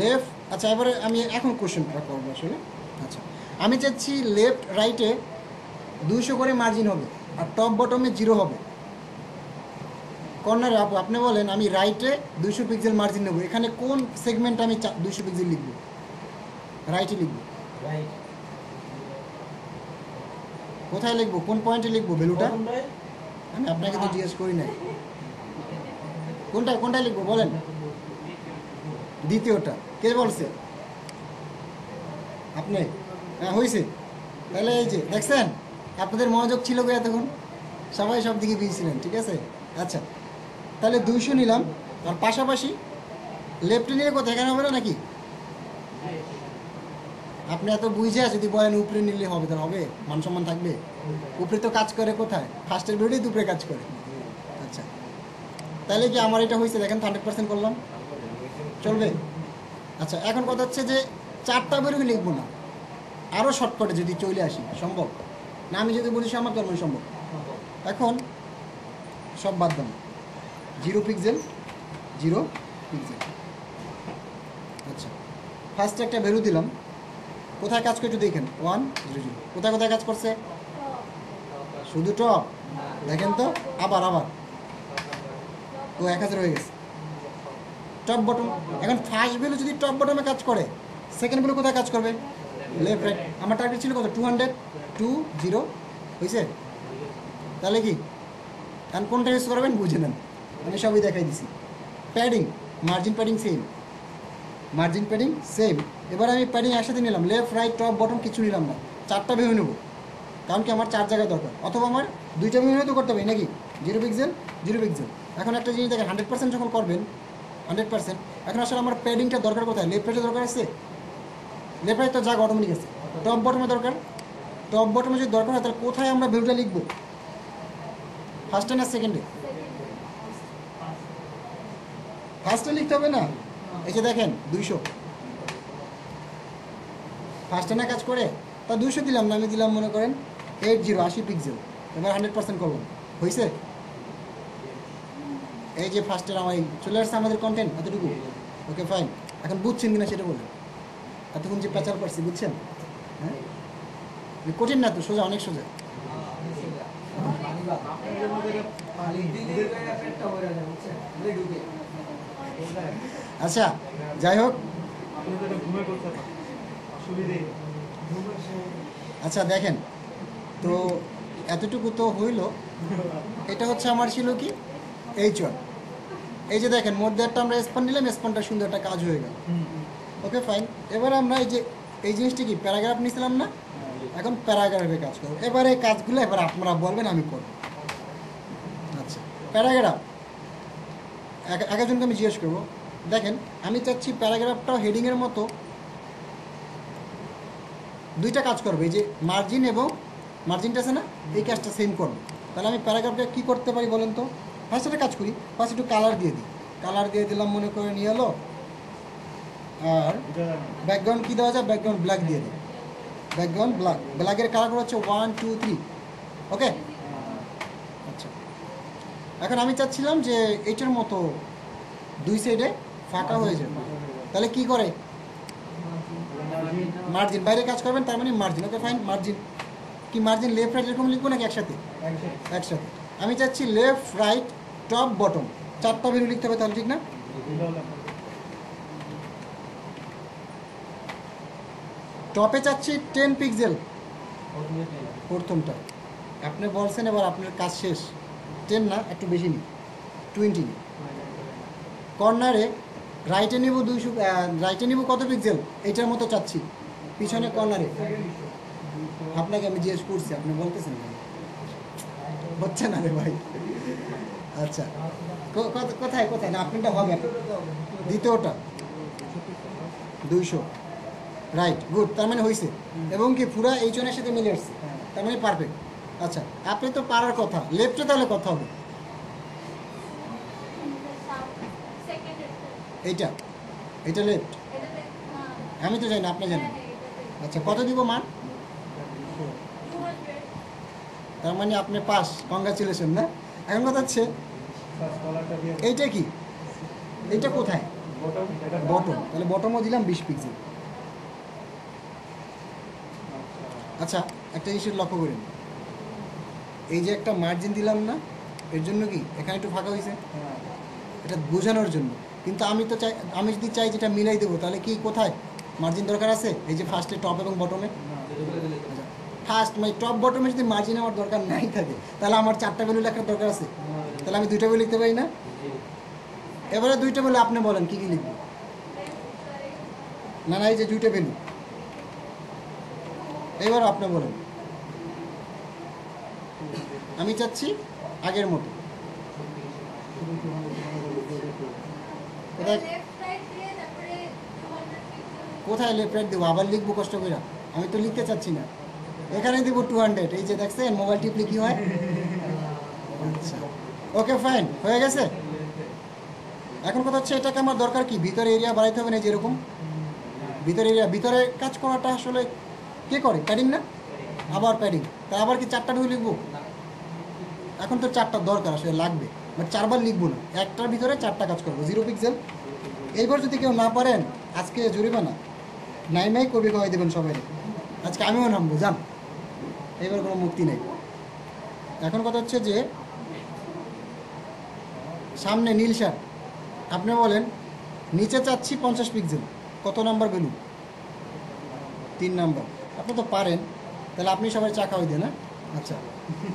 লেফট। আচ্ছা, এবারে আমি এখন কোশ্চেনটা করবো আসলে। আচ্ছা, আমি চাচ্ছি লেফট রাইটে 200 করে মার্জিন হবে, আর টপ বটমে 0 হবে। কর্নারে আপনি বলেন আমি রাইটে 200 পিক্সেল মার্জিন নেব, এখানে কোন সেগমেন্টে আমি 200 পিক্সেল লিখব? রাইটে লিখব। কোথায় লিখবো? কোন পয়েন্টে লিখবো ভ্যালুটা? আমি আপনাকে তো জিজ্ঞেস করি নাই। কোনটায় লিখবো বলেন? দ্বিতীয়টা। কে বলছে? আপনি? হ্যাঁ, হয়েছে। তাহলে এই যে দেখছেন, আপনাদের মনোযোগ ছিল গো এতক্ষণ, সবাই সব দিকে বিজি ছিলেন, ঠিক আছে। আচ্ছা, তাহলে 200 নিলাম, আর পাশাপাশি লেফটে নিলে কোথায়, এখানে হবে না নাকি? আপনি এত বুঝে যদি বলেন উপরে নিলে হবে, তাহলে হবে? মান সম্মান থাকবে? উপরে তো কাজ করে কোথায়? ফার্স্টের বেরোতেই উপরে কাজ করে। আচ্ছা, তাহলে কি আমার এটা হয়েছে? দেখেন 100% করলাম, চলবে? আচ্ছা, এখন কথা হচ্ছে যে 4টা বেরোকে লিখবো না, আরও শর্টকাটে যদি চলে আসি, সম্ভব না? আমি যদি বলি আমার তো সম্ভব। এখন সব বাদ দাম, 0 পিক্সেল, 0 পিক্সেল। আচ্ছা, ফার্স্টে একটা ভ্যালু দিলাম, কোথায় কাজ করছে দেখেন, 100। কোথায় কোথায় কাজ করছে? শুধু টপ, দেখেন তো। আবার তো 1000 হয়ে গেছে। টপ বটম, এখন ফার্স্ট ভ্যালু যদি টপ বটমে কাজ করে, সেকেন্ড ভ্যালু কোথায় কাজ করবে? Left right. আমার টার্গেট ছিল কত? 200 হয়েছে? তাহলে কি এখন কোনটা ইউজ করবেন বুঝে নেন, আমি সবই দেখাই দিছি। Padding, margin padding same, margin padding same. এবার আমি প্যাডিং একসাথে নিলাম, লেফট রাইট টপ বটম কিছু নিলাম না, 4টা ভেবে নেব। কারণ কি আমার 4 জায়গায় দরকার, অথবা আমার 2টা মিলিয়ন তো করতে পারি নাকি, 0 পিক্সেল 0 পিক্সেল। এখন একটা জিনিস দেখেন 100% যখন করবেন 100%, এখন আসলে আমার প্যাডিংটা দরকার কোথায়? লেফট পেজে দরকার আছে, লেফট পেজে তো জায়গা অটোমেটিক আছে, টপ বটমে দরকার। টপ বটমে যদি দরকার হয় তাহলে কোথায় আমরা ভ্যালুটা লিখবো? ফার্স্টে না সেকেন্ডে? ফার্স্টে লিখতে হবে না? এই যে দেখেন 200 ফার্স্টে না কাজ করে, তা 200 দিলাম না, আমি দিলাম মনে করেন 80 পিক্সেল। এবার 100% করলাম, হয়েছে? এই যে ফার্স্টের আমার চলে আসছে আমাদের কন্টেন্ট এতটুকু। ওকে ফাইন, এখন বুঝছেন কিনা সেটা বলেন। এতক্ষণ যে প্যাচাল করছি বুঝছেন? হ্যাঁ, কঠিন না তো, সোজা, অনেক সোজা। আচ্ছা যাই হোক, আচ্ছা দেখেন তো এতটুকু তো হইল। এটা হচ্ছে আমার ছিল কি H1। এই যে দেখেন মধ্যে একটা আমরা স্পান নিলাম, স্পানটা সুন্দর একটা কাজ হয়ে গেল। ওকে ফাইন, এবার আমরা এই জিনিসটি কি প্যারাগ্রাফ নিয়েছিলাম না, এখন প্যারাগ্রাফে কাজ করবো। এবার এই কাজগুলো এবার আপনারা বলবেন, আমি করব। আচ্ছা প্যারাগ্রাফ একজনকে আমি জিজ্ঞেস করবো, দেখেন আমি চাচ্ছি প্যারাগ্রাফটাও হেডিংয়ের মতো 2টা কাজ করবে, এই যে মার্জিন এবং মার্জিনটা আছে না, এই কাজটা সেম করবে। তাহলে আমি প্যারাগ্রাফটা কী করতে পারি বলেন তো? ফার্স্ট একটা কাজ করি, ফার্স্ট একটু কালার দিয়ে দিই। কালার দিয়ে দিলাম মনে করে নিয়ে এলো, আর ব্যাকগ্রাউন্ড কী দেওয়া যায়? ব্যাকগ্রাউন্ড ব্ল্যাক দিয়ে দিই। ব্যাকগ্রাউন্ড ব্ল্যাক, ব্ল্যাকের কালার হচ্ছে 1 2 3। ওকে আচ্ছা, এখন আমি চাচ্ছিলাম যে এইটার মতো 2 সাইডে ফাঁকা হয়ে যাবে, তাহলে কি করে? মার্জিন বাইরে কাজ করবেন, তার মানে মার্জিন। ওকে ফাইন, মার্জিন কি, মার্জিন লেফট রাইট এরকম লিখবো নাকি একসাথে? একসাথে। আমি চাচ্ছি লেফট রাইট টপ বটম 4টা ভ্যালু লিখতে হবে, তাহলে ঠিক না? টপে চাচ্ছি 10 পিক্সেল প্রথমটা, আপনি বলছেন, এবার আপনার কাজ শেষ। 10 না, একটু বেশি নিই, 20 নিই। কর্নারে রাইটে নিব 200, রাইটে নিব কত পিক্সেল? এইটার মতো চাচ্ছি পিছনে কর্নারে। আপনাকে আমি জিজ্ঞেস করছি, আপনি বলতেছেন হচ্ছে না রে ভাই। আচ্ছা কোথায় কোথায় না, আপনারটা হবে, দ্বিতীয়টা 200, রাইট, গুড, তার মানে হয়েছে। এবং কি পুরা এই জনের সাথে মিলে আসছে, তার মানে পারফেক্ট। আচ্ছা আপনি তো পারার কথা, লেফটে তাহলে কথা হবে এইটা, এটা লেফট, আমি তো জানি না, আপনি জানেন। আচ্ছা কত দিব মান? তার মানে আপনি পাস, কংগ্রাচুলেশন। না এখন কথা হচ্ছে এইটা কি, এইটা কোথায়? বটম, তাহলে বটমও দিলাম 20 পিক্সেল। আচ্ছা একটা জিনিস লক্ষ্য করেন, এই যে একটা মার্জিন দিলাম না, এর জন্য কি এখানে একটু ফাঁকা হয়েছে? এটা বোঝানোর জন্য। কিন্তু আমি তো চাই, আমি যদি চাই যেটা মিলাই দেবো, তাহলে কি কোথায় মার্জিন দরকার আছে? এই যে ফার্স্টে টপ এবং বটমে। ফার্স্ট মানে টপ বটমে যদি মার্জিন আমার দরকার নাই থাকে, তাহলে আমার 4টা ভ্যালু লেখার দরকার আছে, তাহলে আমি 2টা ভ্যালু লিখতে পারি না? এবারে 2টা ভ্যালু আপনি বলেন কী কী লিখবো? না না, এই যে 2টা ভ্যালু, এবার আপনি বলেন। আমি চাচ্ছি আগের মতো, কোথায় লেফট রাইট দেবো? আবার লিখবো কষ্ট করে? আমি তো লিখতে চাচ্ছি না, এখানে দিব 200। এই যে দেখছেন মোবাইল টিপলে কি হয়। আচ্ছা ওকে ফাইন, হয়ে গেছে। এখন কথা হচ্ছে এটাকে আমার দরকার কি, ভিতরে এরিয়া বাড়াইতে হবে না, যেরকম ভিতরে এরিয়া, ভিতরে কাজ করাটা আসলে কে করে? প্যাডিং না? আবার প্যাডিং, তা আবার কি 4টা ভ্যালু লিখবো? এখন তো 4টা দরকার, আসলে লাগবে, বাট 4বার লিখবো না, একটার ভিতরে 4টা কাজ করবো। 0 পিক্সেল। এইবার যদি কেউ না পারেন, আজকে জরিমানা নাই কবি খাওয়াই দেবেন সবাই, আজকে আমিও নামবো, যান, এবার কোনো মুক্তি নেই। এখন কথা হচ্ছে যে সামনে নীল শার্ট, আপনি বলেন নিচে চাচ্ছি 50 পিক্সেল, কত নাম্বার ভ্যালু? 3 নাম্বার। আপনি তো পারেন, তাহলে আপনি সবাই চা খাওয়াই দেন। আচ্ছা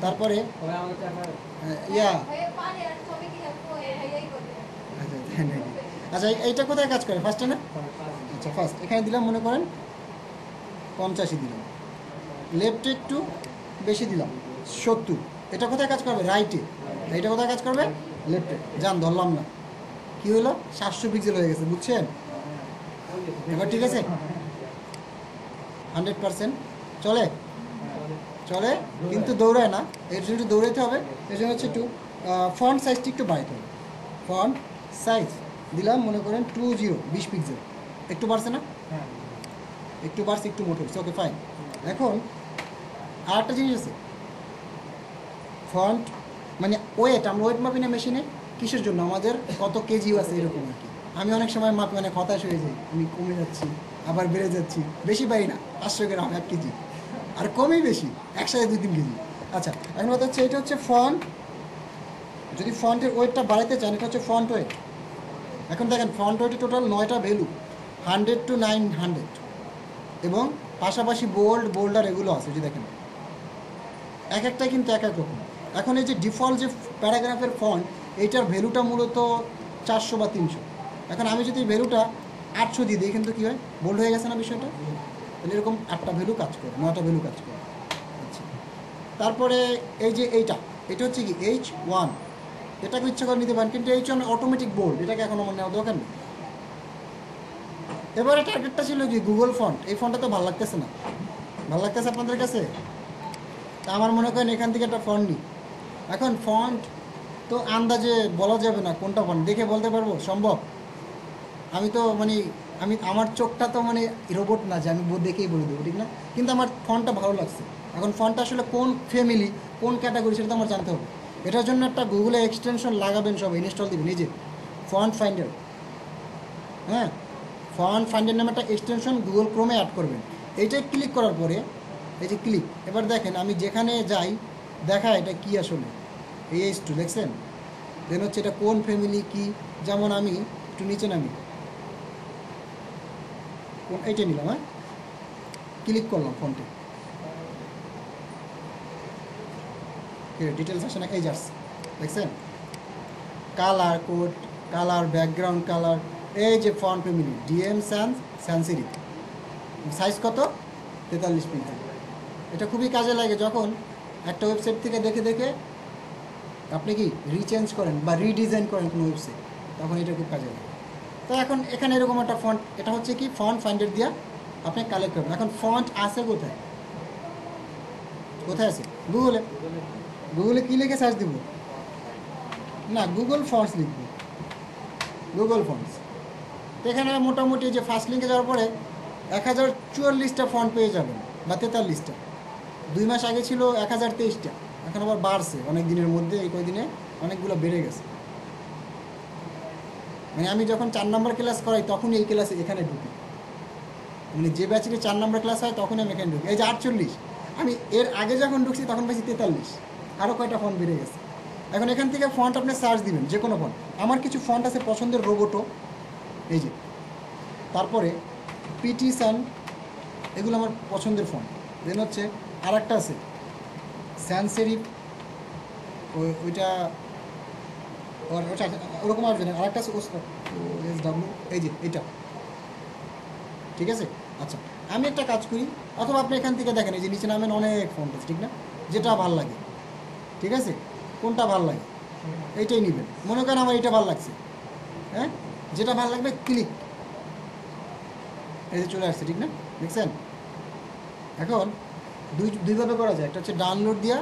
তারপরে ইয়া, আচ্ছা এইটা কোথায় কাজ করে? ফার্স্টে না? আচ্ছা ফার্স্ট এখানে দিলাম মনে করেন 85 দিলাম, লেফটে একটু বেশি দিলাম 70, এটা কোথায় কাজ করবে? রাইটে। এটা কোথায় কাজ করবে? লেফটে। যান ধরলাম না, কি হলো 700 পিক্সেল হয়ে গেছে, বুঝছেন? এবার ঠিক আছে 100% চলে চলে, কিন্তু দৌড়ায় না, এর জন্য একটু দৌড়াইতে হবে। এর জন্য হচ্ছে একটু ফন্ট সাইজটি একটু বাড়াইতে হবে। ফন্ট সাইজ দিলাম মনে করেন 20 পিক্সেল, একটু বাড়ছে না? হ্যাঁ একটু বাড়ছে, একটু মোটো হচ্ছে, ওকে ফাইন। এখন আর একটা জিনিস আছে, ফন্ট মানে ওয়েট, আমরা ওয়েট মাপি না মেশিনে, কিসের জন্য? আমাদের কত কেজি আছে এরকম আর কি। আমি অনেক সময় মাপি অনেক হতাশ হয়ে যাই, আমি কমে যাচ্ছি আবার বেড়ে যাচ্ছি, বেশি পাই না, 500 গ্রাম 1 কেজি, আর কমই বেশি, একসাথে 2-3 কেজি। আচ্ছা, এখন কথা হচ্ছে এটা হচ্ছে ফন্ট, যদি ফন্টের ওয়েটটা বাড়াইতে চান এটা হচ্ছে ফন্ট ওয়েট। এখন দেখেন ফন্ট ওয়েটে টোটাল 9টা ভ্যালু, 100 to 900, এবং পাশাপাশি বোল্ড বোল্ডার এগুলো আছে, যদি দেখেন এক একটাই কিন্তু এক এক রকম। এখন এই যে ডিফল্ট যে প্যারাগ্রাফের ফন্ট, এইটার ভ্যালুটা মূলত 400 বা 300। এখন আমি যদি ভ্যালুটা 800 দিয়ে দিই, কিন্তু কী হয়, বোল্ড হয়ে গেছে না বিষয়টা? তাহলে এরকম 8টা ভ্যালু কাজ করে, 9টা ভ্যালু কাজ করে। আচ্ছা, তারপরে এই যে এটা হচ্ছে কি H1, এটাকে ইচ্ছা করে নিতে পারেন, কিন্তু H1 অটোমেটিক বোল্ড, এটাকে এখন আমার নেওয়া দরকার নেই। এবারে টার্গেটটা ছিল কি গুগল ফন্ট, এই ফন্টটা তো ভালো লাগতেছে না, ভালো লাগতেছে আপনাদের কাছে? তা আমার মনে করেন এখান থেকে একটা ফন্ট নিই। এখন ফন্ট তো আন্দাজে বলা যাবে না কোনটা ফন্ট, দেখে বলতে পারবো সম্ভব? আমি তো মানে আমার চোখটা তো মানে রোবট না যে আমি দেখেই বলে দেবো, ঠিক না? কিন্তু আমার ফন্টটা ভালো লাগছে। এখন ফন্টটা আসলে কোন ফ্যামিলি, কোন ক্যাটাগরি, সেটা তো আমার জানতে হবে। এটার জন্য একটা গুগলে এক্সটেনশন লাগাবেন, সব ইনস্টল দিবেন, এই যে ফন্ট ফাইন্ডার। হ্যাঁ, ফন্ট ফাইন্ডার নামে একটা এক্সটেনশন গুগল ক্রোমে অ্যাড করবেন। এইটাই ক্লিক করার পরে এই যে ক্লিক, এবার দেখেন আমি যেখানে যাই দেখা এটা কি আসলে H2 দেখছেন, দেন হচ্ছে এটা কোন ফ্যামিলি কি। যেমন আমি একটু নিচে নামি, কোন এইটা নিলাম, হ্যাঁ ক্লিক করলাম ফন্টে, ডিটেলস আসে না, এই যাচ্ছে দেখছেন, colour code, colour background colour, এই যে ফন্ট ফ্যামিলি ডিএম সানসেরিফ, সাইজ কত 43 পিক্সেল। এটা খুবই কাজে লাগে যখন একটা ওয়েবসাইট থেকে দেখে দেখে আপনি কি রিচেঞ্জ করেন বা রিডিজাইন করেন কোনো ওয়েবসাইট, তখন এটা খুব কাজে লাগে। তো এখন এখানে এরকম একটা ফন্ট, এটা হচ্ছে কি ফন্ট ফাইন্ডার দিয়া আপনি কালেক্ট করবেন। এখন ফন্ট আছে কোথায়, কোথায় আছে? গুগলে। গুগলে কী লিখে সার্চ দিব? না, গুগল ফন্টস লিখব, গুগল ফন্টস। তো এখানে মোটামুটি যে ফার্স্ট লিঙ্কে যাওয়ার পরে 1044টা ফন্ট পেয়ে যাবেন, বা 43টা। 2 মাস আগে ছিল 1023টা, এখন আবার বাড়ছে অনেক দিনের মধ্যে, এই কয়দিনে অনেকগুলো বেড়ে গেছে। মানে আমি যখন 4 নম্বর ক্লাস করাই তখনই এই ক্লাসে এখানে ঢুকি, মানে যে ব্যাচে 4 নম্বর ক্লাস হয় তখনই আমি এখানে ঢুকি। এই যে 48, আমি এর আগে যখন ঢুকছি তখন পেয়েছি 43, আরও কয়টা ফন্ট বেড়ে গেছে। এখন এখান থেকে ফন্ট আপনি সার্চ দিবেন, যে কোনো ফন্ট। আমার কিছু ফন্ট আছে পছন্দের, রোবোটো, এই যে, তারপরে পিটিসান, এগুলো আমার পছন্দের ফন্ট। দেন হচ্ছে আর একটা আছে স্যানসেরিফ, ওইটা ওরকম আসবে না, আর একটা আছে OSW, এই যে এটা, ঠিক আছে। আচ্ছা, আমি একটা কাজ করি, অথবা আপনি এখান থেকে দেখেন, এই যে নিচে নামেন অনেক ফন্ট আছে, ঠিক না? যেটা ভাল লাগে, ঠিক আছে, কোনটা ভাল লাগে এইটাই নেবেন। মনে করেন আমার এটা ভাল লাগছে, হ্যাঁ, যেটা ভাল লাগবে ক্লিক, এই যে চলে আসছে, ঠিক না? দেখছেন? এখন দুইভাবে করা যায়, একটা হচ্ছে ডাউনলোড দিয়া,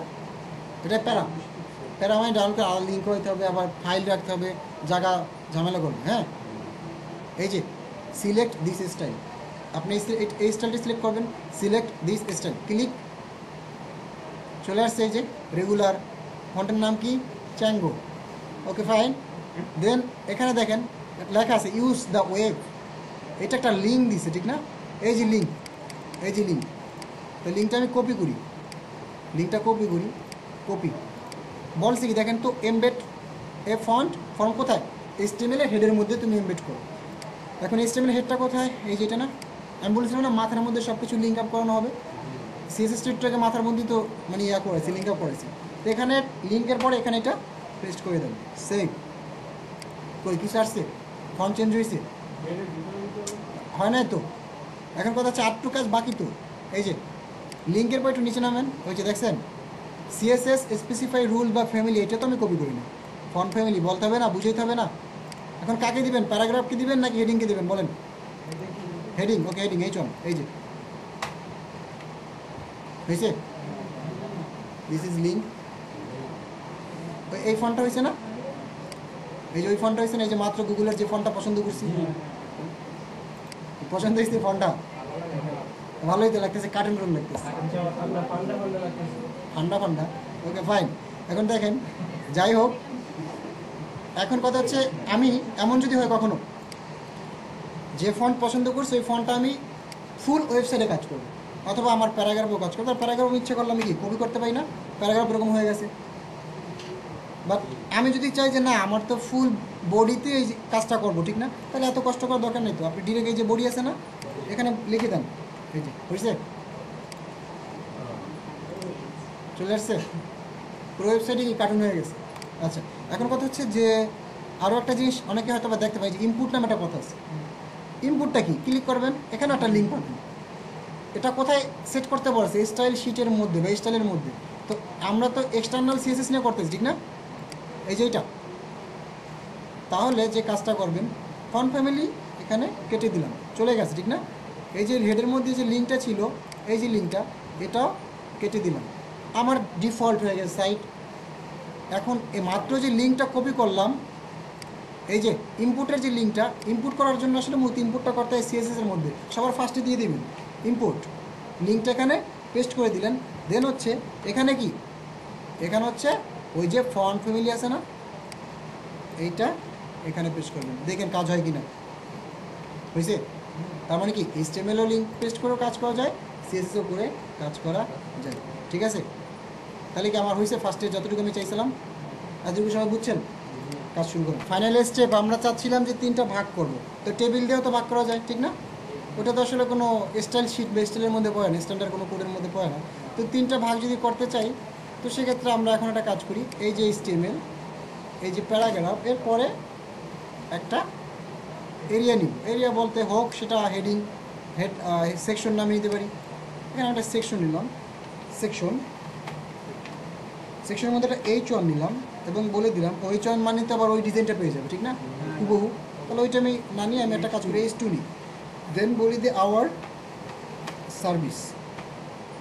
এটা প্যারা মানে ডাউনলোড করে আলাদা লিঙ্ক হইতে হবে, আবার ফাইল রাখতে হবে, জায়গা ঝামেলা করবে। হ্যাঁ, এই যে সিলেক্ট দিস স্টাইল, আপনি এই স্টাইলটি সিলেক্ট করবেন, সিলেক্ট দিস স্টাইল, ক্লিক, চলে আসছে এই যে রেগুলার। ফন্টের নাম কি? চ্যাঙ্গো, ওকে ফাইন। দেন এখানে দেখেন লেখা আছে ইউজ দ্য ওয়েব, এটা একটা লিঙ্ক দিছে, ঠিক না? এই যে লিঙ্ক, এই যে লিঙ্ক, তো লিঙ্কটা আমি কপি করি, লিঙ্কটা কপি করি, কপি বলছি কি দেখেন তো, এমবেড এ ফর্ম কোথায়? HTML এর হেডের মধ্যে তুমি এমবেড করো। এখন HTML হেডটা কোথায়? এই যে এটা না, আমি বলেছিলাম না মাথার মধ্যে সব কিছু লিঙ্ক আপ করানো হবে। CSS স্ক্রিপ্টটাকে মাথার মধ্যে তো মানে করেছি, লিঙ্ক আপ করেছি। তো এখানে লিঙ্কের পরে এখানে এটা পেস্ট করে দেবেন, সেভ। কই কিছু আসছে? ফন্ট চেঞ্জ হয়েছে? হয় নাই তো? এখন কথা হচ্ছে আটটু কাজ বাকি তো, এই যে লিঙ্কের পর একটু নিচে নামেন, ওই যে দেখছেন সিএসএস স্পেসিফাই রুল বা ফ্যামিলি, এটা তো আমি কপি করি না। ফন্ট ফ্যামিলি বলতে হবে না, বুঝাইতে হবে না। এখন কাকে দিবেন, প্যারাগ্রাফকে দিবেন নাকি হেডিংকে দিবেন বলেন? হেডিং, ওকে হেডিং H1, এই যে হয়েছে, দিস ইজ লিঙ্ক। এই ফন্টটা হয়েছে না, এই যে ওই ফন্টটা হয়েছে না, এই যে মাত্র গুগলের যে ফন্টটা পছন্দ করছি, পছন্দ হয়েছে ফন্টটা, ভালোই তো লাগতেছে, কার্টুন রুল লাগতেছে, ঠান্ডা ঠান্ডা। Okay fine. এখন দেখেন, যাই হোক, এখন কথা হচ্ছে আমি এমন যদি হয় কখনো যে ফন্ট পছন্দ করছি ওই ফন্টটা আমি ফুল ওয়েবসাইটে কাজ করবো, অথবা আমার প্যারাগ্রাফও কাজ করবো। প্যারাগ্রাফ ইচ্ছে করলে আমি কি কপি করতে পারি না, প্যারাগ্রাফ এরকম হয়ে গেছে। বাট আমি যদি চাই যে না আমার তো ফুল বডিতে এই যে কাজটা করবো, ঠিক না, তাহলে এত কষ্ট করার দরকার নেই। তো আপনি ডিরেক্ট এই যে বডি আছে না, এখানে লিখে দেন, এই যে হয়েছে, চলে আসছে, পুরো ওয়েবসাইটে কি কার্টুন হয়ে গেছে। আচ্ছা, এখন কথা হচ্ছে যে আরও একটা জিনিস অনেকে হয়তো বা দেখতে পাই যে ইনপুট নামে একটা কথা আছে। ইনপুটটা কি, ক্লিক করবেন, এখানে একটা লিঙ্ক পাবেন। এটা কোথায় সেট করতে পারছে, স্টাইল শিটের মধ্যে বা স্টাইলের মধ্যে। তো আমরা তো এক্সটার্নাল সিএসএস নিয়ে করতেছি, ঠিক না, এই যে এইটা। তাহলে যে কাজটা করবেন, ফন্ট ফ্যামিলি এখানে কেটে দিলাম, চলে গেছে, ঠিক না। এই যে হেডের মধ্যে যে লিঙ্কটা ছিল, এই যে লিঙ্কটা, এটাও কেটে দিলাম, আমার ডিফল্ট হয়ে গেছে সাইট। এখন এই মাত্র যে লিঙ্কটা কপি করলাম, এই যে ইনপুটের যে লিঙ্কটা, ইনপুট করার জন্য আসলে মূলত ইনপুটটা করতে হয় সিএসএস এর মধ্যে, সবার ফার্স্টে দিয়ে দিবেন ইনপুট, লিঙ্কটা এখানে পেস্ট করে দিলেন। দেন হচ্ছে এখানে কি, এখানে হচ্ছে ওই যে ফন্ট ফ্যামিলি আছে না, এইটা এখানে পেস্ট করবেন, দেখেন কাজ হয় কিনা, বুঝছে। তার মানে কি এইচটিএমএলও লিঙ্ক পেস্ট করেও কাজ করা যায়, সিএসএসও করে কাজ করা যায়, ঠিক আছে। তাহলে কি আমার হয়েছে, ফার্স্টে যতটুকু আমি চাইছিলাম, এতটুকু সবাই বুঝছেন। কাজ শুরু করুন। ফাইনাল স্টেপ, আমরা চাচ্ছিলাম যে 3টা ভাগ করব, তো টেবিল দিয়েও তো ভাগ করা যায়, ঠিক না। ওটা তো আসলে কোনো স্টাইল শিট বা স্টাইলের মধ্যে পড়ে না, স্ট্যান্ডার্ড কোনো কোডের মধ্যে পড়ে না। তো 3টা ভাগ যদি করতে চাই, তো সেক্ষেত্রে আমরা এখন একটা কাজ করি, এই যে এইচটিএমএল, এই যে প্যারাগ্রাফ, এরপরে একটা এরিয়া নিব। এরিয়া বলতে হোক সেটা হেডিং, সেকশন নামে নিতে পারি। এখানে একটা সেকশন নিলাম, সেকশনের মধ্যে একটা H1 নিলাম এবং বলে দিলাম H1 মানে তো আবার ওই ডিজাইনটা পেয়ে যাবে, ঠিক না, হুবহু। তাহলে ওইটা আমি না নিয়ে আমি একটা কাজ করি, H2 নিই। দেন বলি দি আওয়ার সার্ভিস,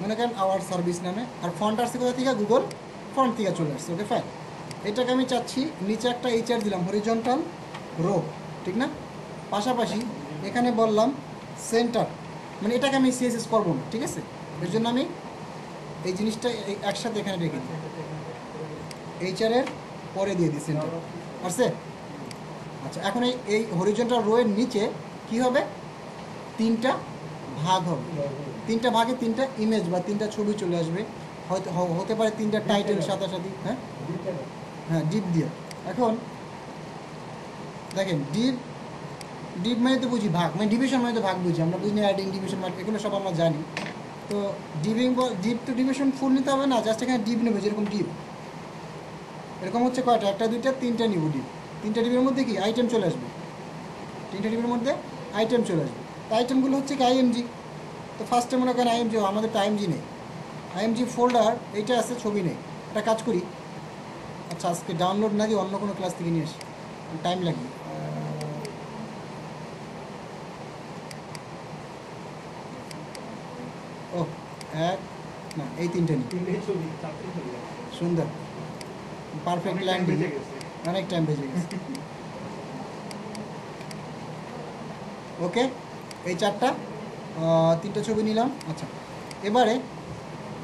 মনে করেন আওয়ার সার্ভিস নামে। আর ফন্ট আসছে কোথা থেকে, গুগল ফন্ট থেকে চলে আসছে, ওকে ফাইন। এটাকে আমি চাচ্ছি নিচে একটা HR দিলাম, হরিজন্টাল রো, ঠিক না। পাশাপাশি এখানে বললাম সেন্টার, মানে এটাকে আমি সিএসএস করবো না, ঠিক আছে। এর জন্য আমি এই জিনিসটা একসাথে এখানে রেখে দিই, HR এর পরে দিয়ে দিই সেন্টার, আসছে। আচ্ছা, এখন এই হরিজন্টাল রো এর নিচে কি হবে, 3টা ভাগ হবে, 3টা ভাগে 3টা ইমেজ বা 3টা ছবি চলে আসবে, হয়তো হতে পারে 3টা টাইটেল সাথে। হ্যাঁ হ্যাঁ, ডিপ দিয়ে। এখন দেখেন, ডিপ মানে তো বুঝি ভাগ, মানে ডিভিশন মানে তো ভাগ বুঝি, আমরা বুঝি না, অ্যাডিং, ডিভিশন, এগুলো সব আমরা জানি। তো ডিপ তো ডিভিশন ফুল নিতে হবে না, জাস্ট এখানে ডিপ নেবে, যেরকম ডিপ এরকম হচ্ছে কয়টা, 1, 2, 3টা নিব ডিপ। 3টা ডিপের মধ্যে কি আইটেম চলে আসবে, 3টা ডিপের মধ্যে আইটেম চলে আসবে। তো আইটেমগুলো হচ্ছে কি আইএমজি। তো ফার্স্টে মনে করেন আইএমজি, আমাদের তো আইএমজি নেই, আইএমজি ফোল্ডার এইটা আছে, ছবি নেই। একটা কাজ করি, আচ্ছা আজকে ডাউনলোড না দিয়ে অন্য কোনো ক্লাস থেকে নিয়ে আসি, টাইম লাগবে। ও এক না, এই 3টা নিই, সুন্দর, পারফেক্ট ল্যান্ডিং, অনেক টাইম বেজে গেছে। ওকে, এই 3টা ছবি নিলাম। আচ্ছা, এবারে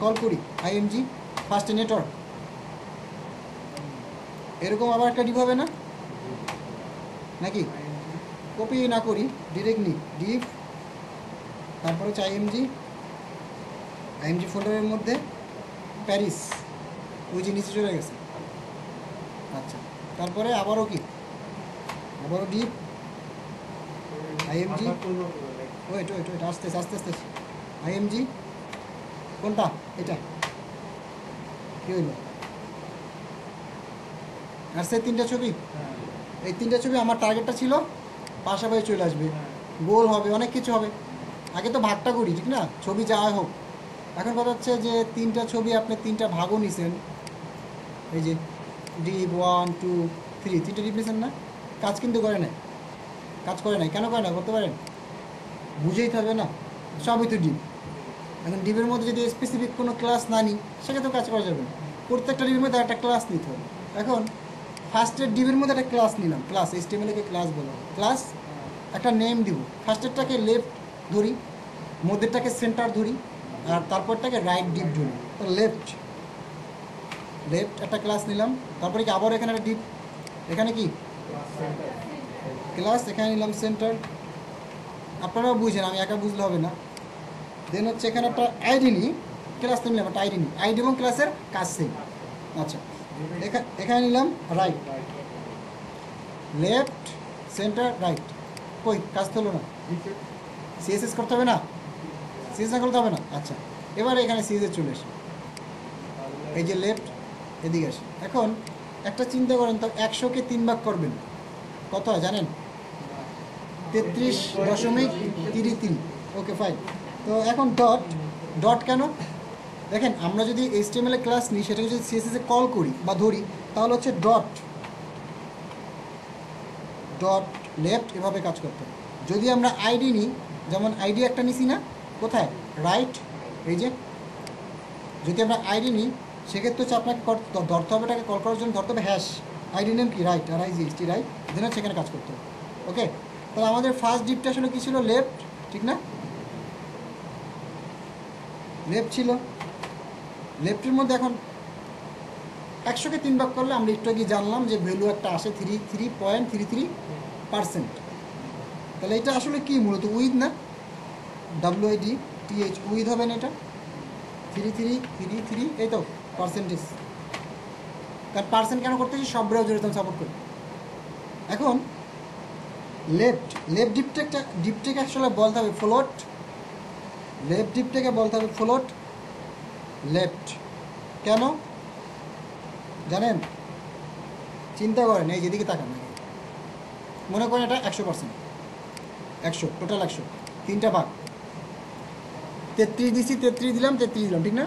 কল করি আইএমজি ফার্স্ট নেটওয়ার্ক, এরকম আবার একটা ডিপ হবে না নাকি, কপি না করি, ডিরেক্ট নিই ডিপ, তারপরে হচ্ছে আইএমজি ফোল্ডারের মধ্যে প্যারিস, ওই যে নিচে চলে গেছে। আচ্ছা, তারপরে আবারও কি, আবারও ডিপ আইএমজি, ওয়েট আস্তে আস্তে আইএমজি, কোনটা এটা কী হইল, আর সেই 3টা ছবি, এই 3টা ছবি আমার টার্গেটটা ছিল পাশাপাশি চলে আসবে, গোল হবে, অনেক কিছু হবে। আগে তো ভাগটা করি, ঠিক না, ছবি যা হোক এখন কথা হচ্ছে যে তিনটা ছবি আপনি তিনটা ভাগও নিছেন, এই যে ডিপ 1 2 3 তিনটা ডিপ নিছেন না, কাজ কিন্তু করে নাই, কাজ করে নাই। কেন করে না করতে পারেন? বুঝেই থাকবে না, সবই তো ডিপ। এখন ডিপের মধ্যে যদি স্পেসিফিক কোনো ক্লাস না নিই সেক্ষেত্রেও কাজ করা যাবে না। প্রত্যেকটা ডিপের মধ্যে একটা ক্লাস নিতে হবে। এখন ফার্স্টের ডিপের মধ্যে একটা ক্লাস নিলাম, ক্লাস HTML-কে ক্লাস বলা হয়। ক্লাস একটা নেম দিব, ফার্স্টেরটাকে লেফট ধরি, মধ্যেরটাকে সেন্টার ধরি, আর তারপরটাকে রাইট ডিপ ধরি। তো লেফট একটা ক্লাস নিলাম, তারপরে কি আবার এখানে একটা ডিপ, এখানে কি ক্লাস, এখানে নিলাম সেন্টার। আপনারাও বুঝেন, আমি একা বুঝলে হবে না। দেন হচ্ছে এখানে একটা আইডি নিই, ক্লাস তো নিলাম একটা আইডি নিই, আইডি এবং ক্লাসের কাজ সেম। আচ্ছা, এখানে নিলাম রাইট, লেফট সেন্টার রাইট। কই কাজ তো হলো না, সিএসএস করতে হবে না, সিএসএস করতে হবে না। আচ্ছা, এবার এখানে সিএসএস চলে আসে, এই যে লেফট এদিকে আসে। এখন একটা চিন্তা করেন তো, 100-কে 3 ভাগ করবেন কত হয় জানেন? 33.33। Okay fine. তো এখন ডট কেন দেখেন, আমরা যদি HTML-এ ক্লাস নিই সেটাকে যদি CSS-এ কল করি বা ধরি তাহলে হচ্ছে ডট লেফট এভাবে কাজ করতে হবে। যদি আমরা আইডি নিই, যেমন আইডি একটা নিছি না, কোথায় রাইট, এই যে যদি আমরা আইডি নিই সেক্ষেত্রে হচ্ছে আপনাকে ধরতে হবে, এটাকে কল করার জন্য ধরতে হবে হ্যাশ, আইডি নেম কি রাইট, RIGHT রাইট, দেন সেখানে কাজ করতে হবে। ওকে, তাহলে আমাদের ফার্স্ট ডিপটা আসলে কী ছিল? লেফট, ঠিক না? লেফট ছিল, লেফটের মধ্যে এখন 100-কে 3 ভাগ করলে আমরা একটু আগে জানলাম যে ভ্যালু একটা আসে 33.33%। তাহলে এটা আসলে কি মূলত উইথ না, WIDTH উইথ হবে না, এটা 3333 এই তো পার্সেন্টেজ। কারণ পার্সেন্ট কেন করতেছি, সব ব্রাউজারে তো সাপোর্ট করি। এখন লেফট ডিপটাকে আসলে বলতে হবে ফ্লোট, লেফট ডিপটাকে বলতে হবে ফ্লোট লেফট। কেন জানেন? চিন্তা করেন, এই যেদিকে তাকান, মনে করেন এটা 100%, 100 টোটাল 100, তিনটা ভাগ 33 দিছি, 33 দিলাম, 33 দিলাম, ঠিক না?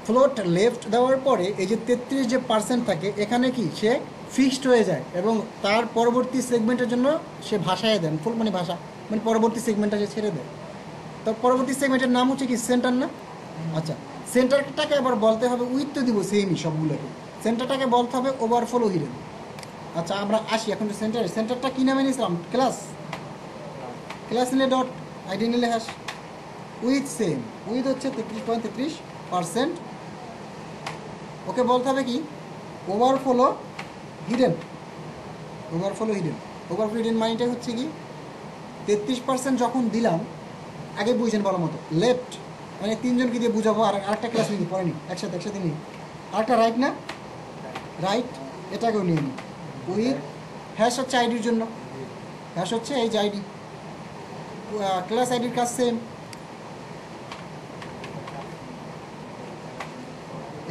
ফ্লোট লেফট দেওয়ার পরে এই যে 33 যে পার্সেন্ট থাকে এখানে কি সে ফিক্সড হয়ে যায় এবং তার পরবর্তী সেগমেন্টের জন্য সে ভাষায় দেন, ফুল মানে ভাষা মানে পরবর্তী সেগমেন্টটা সে ছেড়ে দেয়। তো পরবর্তী সেগমেন্টের নাম হচ্ছে কি সেন্টার না? আচ্ছা, সেন্টারটাকে আবার বলতে হবে উইথ তো দিব সেমই সবগুলোকে, সেন্টারটাকে বলতে হবে ওভারফ্লো হিডেন। আচ্ছা, আমরা আসি এখন তো সেন্টারটা কী নামে নিয়েছিলাম? ক্লাস নিলে ডট, আইডি নিলে হ্যাশ, উইথ সেম, উইথ হচ্ছে 33.33%। ওকে বলতে হবে কি ওভারফ্লো হিডেন, ওভারফ্লো হিডেন মানেটা হচ্ছে কি 33% যখন দিলাম, আগে বুঝছেন ভালো মতো, লেফট মানে তিনজনকে দিয়ে বুঝাবো, আর আরেকটা ক্লাস নিয়ে পড়েনি, একসাথে নিই, আরেকটা রাইট না, রাইট এটাকেও নিয়ে নিই, উইথ হ্যাশ হচ্ছে আইডির জন্য, হ্যাশ হচ্ছে এই যে আইডি, ক্লাস আইডির কাজ সেম।